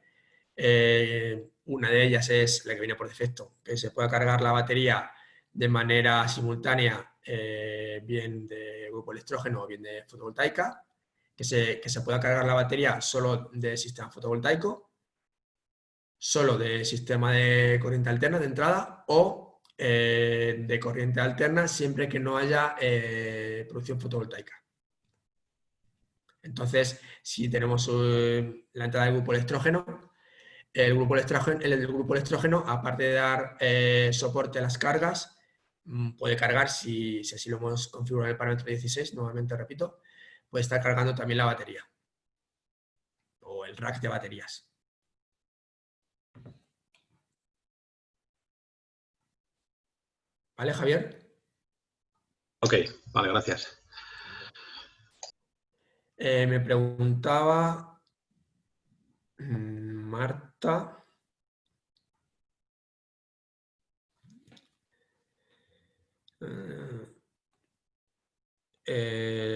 Una de ellas es la que viene por defecto, que se pueda cargar la batería de manera simultánea, bien de grupo electrógeno o bien de fotovoltaica, que se pueda cargar la batería solo de sistema fotovoltaico, solo de sistema de corriente alterna de entrada o de corriente alterna siempre que no haya producción fotovoltaica. Entonces, si tenemos la entrada del grupo electrógeno, el grupo electrógeno, aparte de dar soporte a las cargas, puede cargar, si así lo hemos configurado en el parámetro 16, nuevamente repito, puede estar cargando también la batería o el rack de baterías. ¿Vale, Javier? Ok, vale, gracias. Me preguntaba Marta.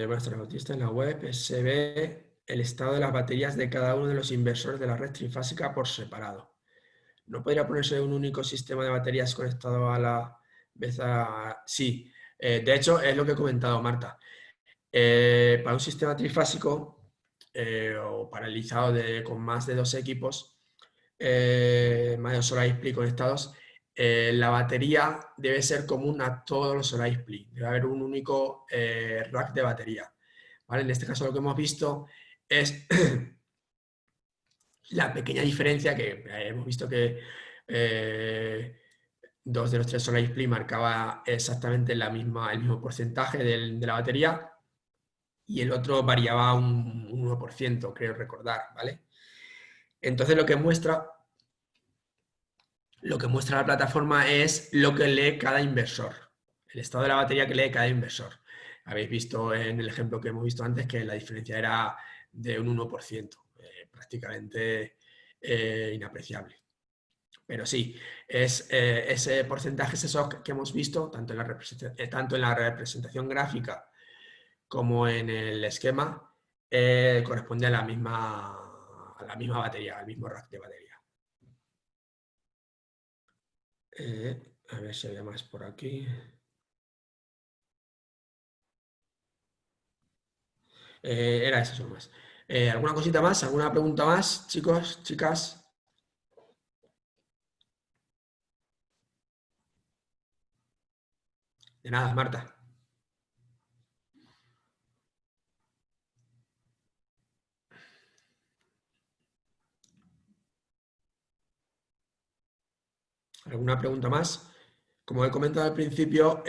Nuestra noticia en la web se ve el estado de las baterías de cada uno de los inversores de la red trifásica por separado. ¿No podría ponerse un único sistema de baterías conectado a la vez Sí, de hecho es lo que he comentado, Marta. Para un sistema trifásico o paralizado con más de 2 equipos, más de 2 solar split conectados, la batería debe ser común a todos los solar split. Debe haber un único rack de batería. ¿Vale? En este caso lo que hemos visto es la pequeña diferencia que hemos visto que 2 de los 3 solar split marcaba exactamente el mismo porcentaje de la batería y el otro variaba un 1%, creo recordar, ¿vale? Entonces lo que muestra la plataforma es lo que lee cada inversor, el estado de la batería que lee cada inversor. Habéis visto en el ejemplo que hemos visto antes que la diferencia era de un 1%, prácticamente inapreciable. Pero sí, ese porcentaje es eso que hemos visto tanto en la representación gráfica como en el esquema, corresponde a la misma batería, al mismo rack de batería. A ver si había más por aquí. Era eso solo más. ¿Alguna cosita más? ¿Alguna pregunta más, chicos, chicas? De nada, Marta. ¿Alguna pregunta más? Como he comentado al principio,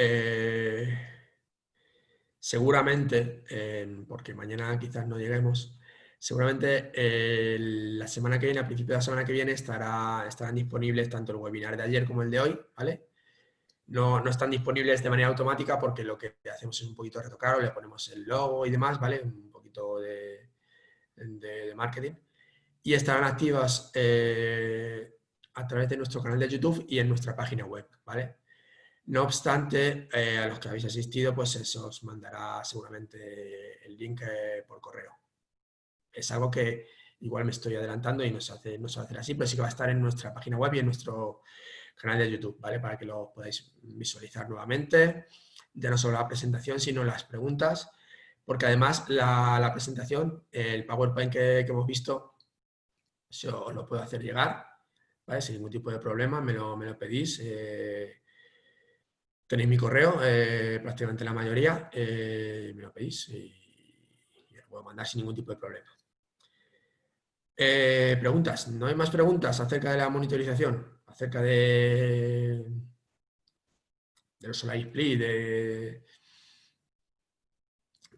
seguramente, porque mañana quizás no lleguemos, seguramente la semana que viene, a principio de la semana que viene, estarán disponibles tanto el webinar de ayer como el de hoy, ¿vale? no están disponibles de manera automática porque lo que hacemos es un poquito retocar, le ponemos el logo y demás, ¿vale? Un poquito de marketing. Y estarán activas a través de nuestro canal de YouTube y en nuestra página web, ¿vale? No obstante, a los que habéis asistido, pues se os mandará seguramente el link por correo. Es algo que igual me estoy adelantando y no se va a hacer así, pero sí que va a estar en nuestra página web y en nuestro canal de YouTube, ¿vale? Para que lo podáis visualizar nuevamente, ya no solo la presentación, sino las preguntas, porque además la presentación, el PowerPoint que hemos visto, os lo puedo hacer llegar, ¿vale? Sin ningún tipo de problema, me lo pedís. Tenéis mi correo, prácticamente la mayoría, me lo pedís y lo puedo mandar sin ningún tipo de problema. Preguntas. ¿No hay más preguntas acerca de la monitorización? Acerca de los Solar Split.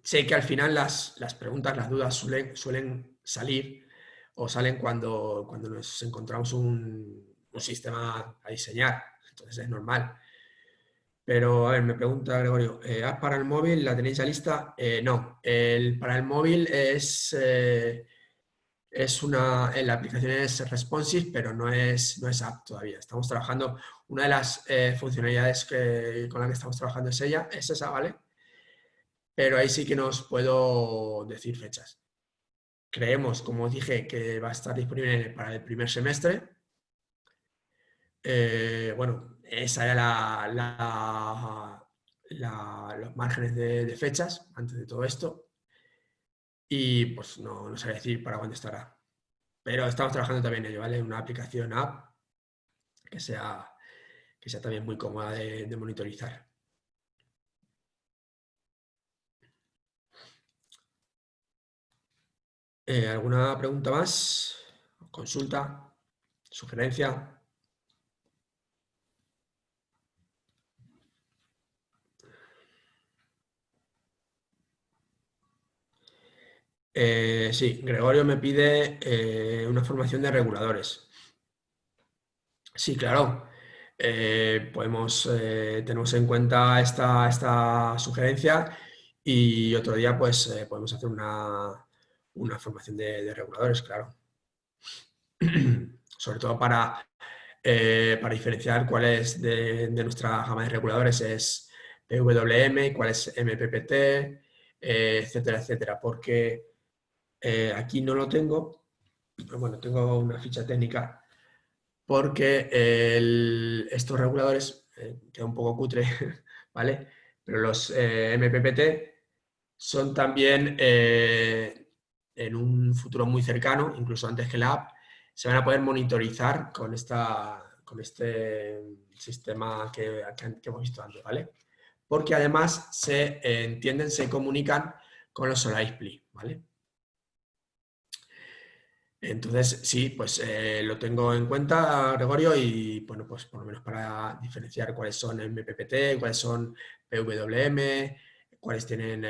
Sé que al final las preguntas, las dudas suelen salir o salen cuando nos encontramos un sistema a diseñar. Entonces es normal. Pero, a ver, me pregunta Gregorio, ¿app para el móvil la tenéis ya lista? No, para el móvil la aplicación es responsive, pero no es app todavía. Estamos trabajando, una de las funcionalidades con la que estamos trabajando es esa, ¿vale? Pero ahí sí que nos puedo decir fechas. Creemos, como os dije, que va a estar disponible para el primer semestre. Bueno, esa era los márgenes de fechas antes de todo esto. Y pues no sé decir para cuándo estará. Pero estamos trabajando también en ello, ¿vale? Una aplicación app que sea también muy cómoda de monitorizar. ¿Alguna pregunta más? ¿Consulta? ¿Sugerencia? Sí, Gregorio me pide una formación de reguladores. Sí, claro. Tenemos en cuenta esta sugerencia y otro día pues podemos hacer una formación de reguladores, claro. Sobre todo para diferenciar cuál es de nuestra gama de reguladores es PWM, cuál es MPPT, etcétera, etcétera. Porque aquí no lo tengo, bueno, tengo una ficha técnica porque estos reguladores, queda un poco cutre, ¿vale? Pero los MPPT son también, en un futuro muy cercano, incluso antes que la app, se van a poder monitorizar con este sistema que hemos visto antes, ¿vale? Porque además se entienden, se comunican con los Solar Split, ¿vale? Entonces, sí, pues lo tengo en cuenta, Gregorio, y bueno, pues por lo menos para diferenciar cuáles son MPPT, cuáles son PWM, cuáles tienen,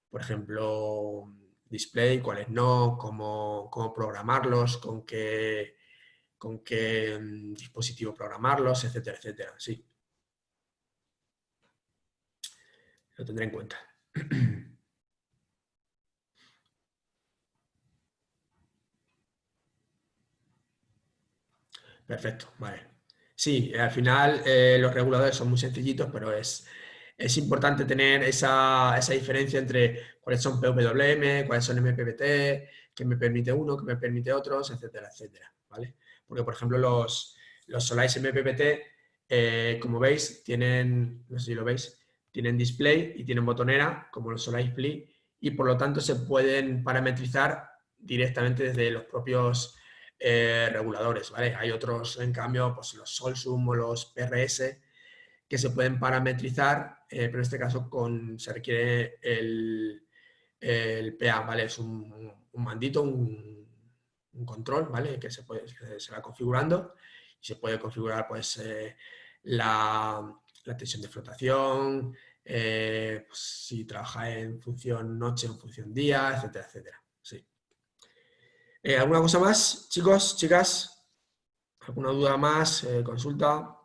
por ejemplo, display, cuáles no, cómo programarlos, con qué dispositivo programarlos, etcétera, etcétera. Sí, lo tendré en cuenta. Perfecto, vale. Sí, al final los reguladores son muy sencillitos, pero es importante tener esa diferencia entre cuáles son PWM, cuáles son MPPT, qué me permite uno, qué me permite otros, etcétera, etcétera, ¿vale? Porque, por ejemplo, los Solaris MPPT, como veis, no sé si lo veis, tienen display y tienen botonera, como los Solaris Split, y por lo tanto se pueden parametrizar directamente desde los propios reguladores, ¿vale? Hay otros, en cambio, pues los Solsum o los PRS, que se pueden parametrizar, pero en este caso se requiere el PA, ¿vale? Es un mandito, un control, ¿vale? Que se va configurando y se puede configurar, pues, la tensión de flotación, pues, si trabaja en función noche o en función día, etcétera, etcétera. Sí. ¿Alguna cosa más, chicos, chicas? ¿Alguna duda más? ¿Consulta?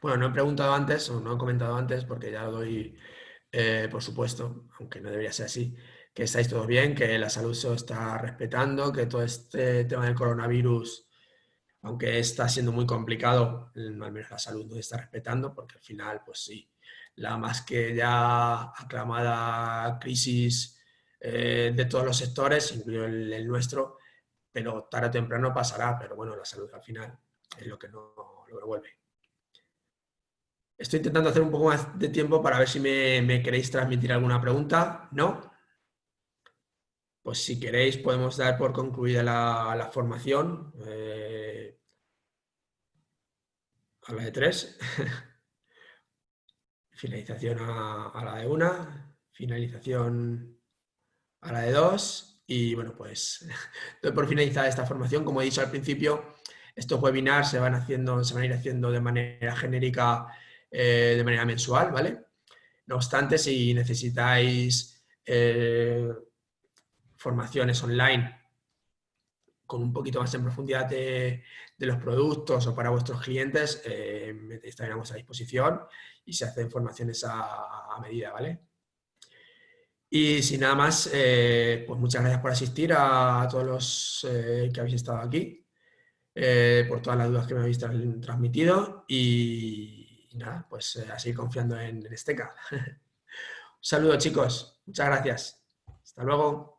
Bueno, no he preguntado antes o no he comentado antes porque ya lo doy por supuesto, aunque no debería ser así, que estáis todos bien, que la salud se os está respetando, que todo este tema del coronavirus, aunque está siendo muy complicado, al menos la salud nos está respetando, porque al final, pues sí, la más que ya aclamada crisis de todos los sectores, incluido el nuestro, pero tarde o temprano pasará, pero bueno, la salud al final es lo que no lo revuelve. Estoy intentando hacer un poco más de tiempo para ver si me queréis transmitir alguna pregunta. ¿No? Pues si queréis podemos dar por concluida la formación a la de 3. Finalización a la de 1. Finalización a la de 2. Y bueno, pues doy por finalizada esta formación. Como he dicho al principio, estos webinars se van a ir haciendo de manera genérica, de manera mensual, ¿vale? No obstante, si necesitáis formaciones online con un poquito más en profundidad de los productos o para vuestros clientes, estaremos a disposición y se hacen formaciones a medida, ¿vale? Y sin nada más, pues muchas gracias por asistir a todos los que habéis estado aquí, por todas las dudas que me habéis transmitido y nada, pues a seguir confiando en Esteca. Un saludo, chicos. Muchas gracias. Hasta luego.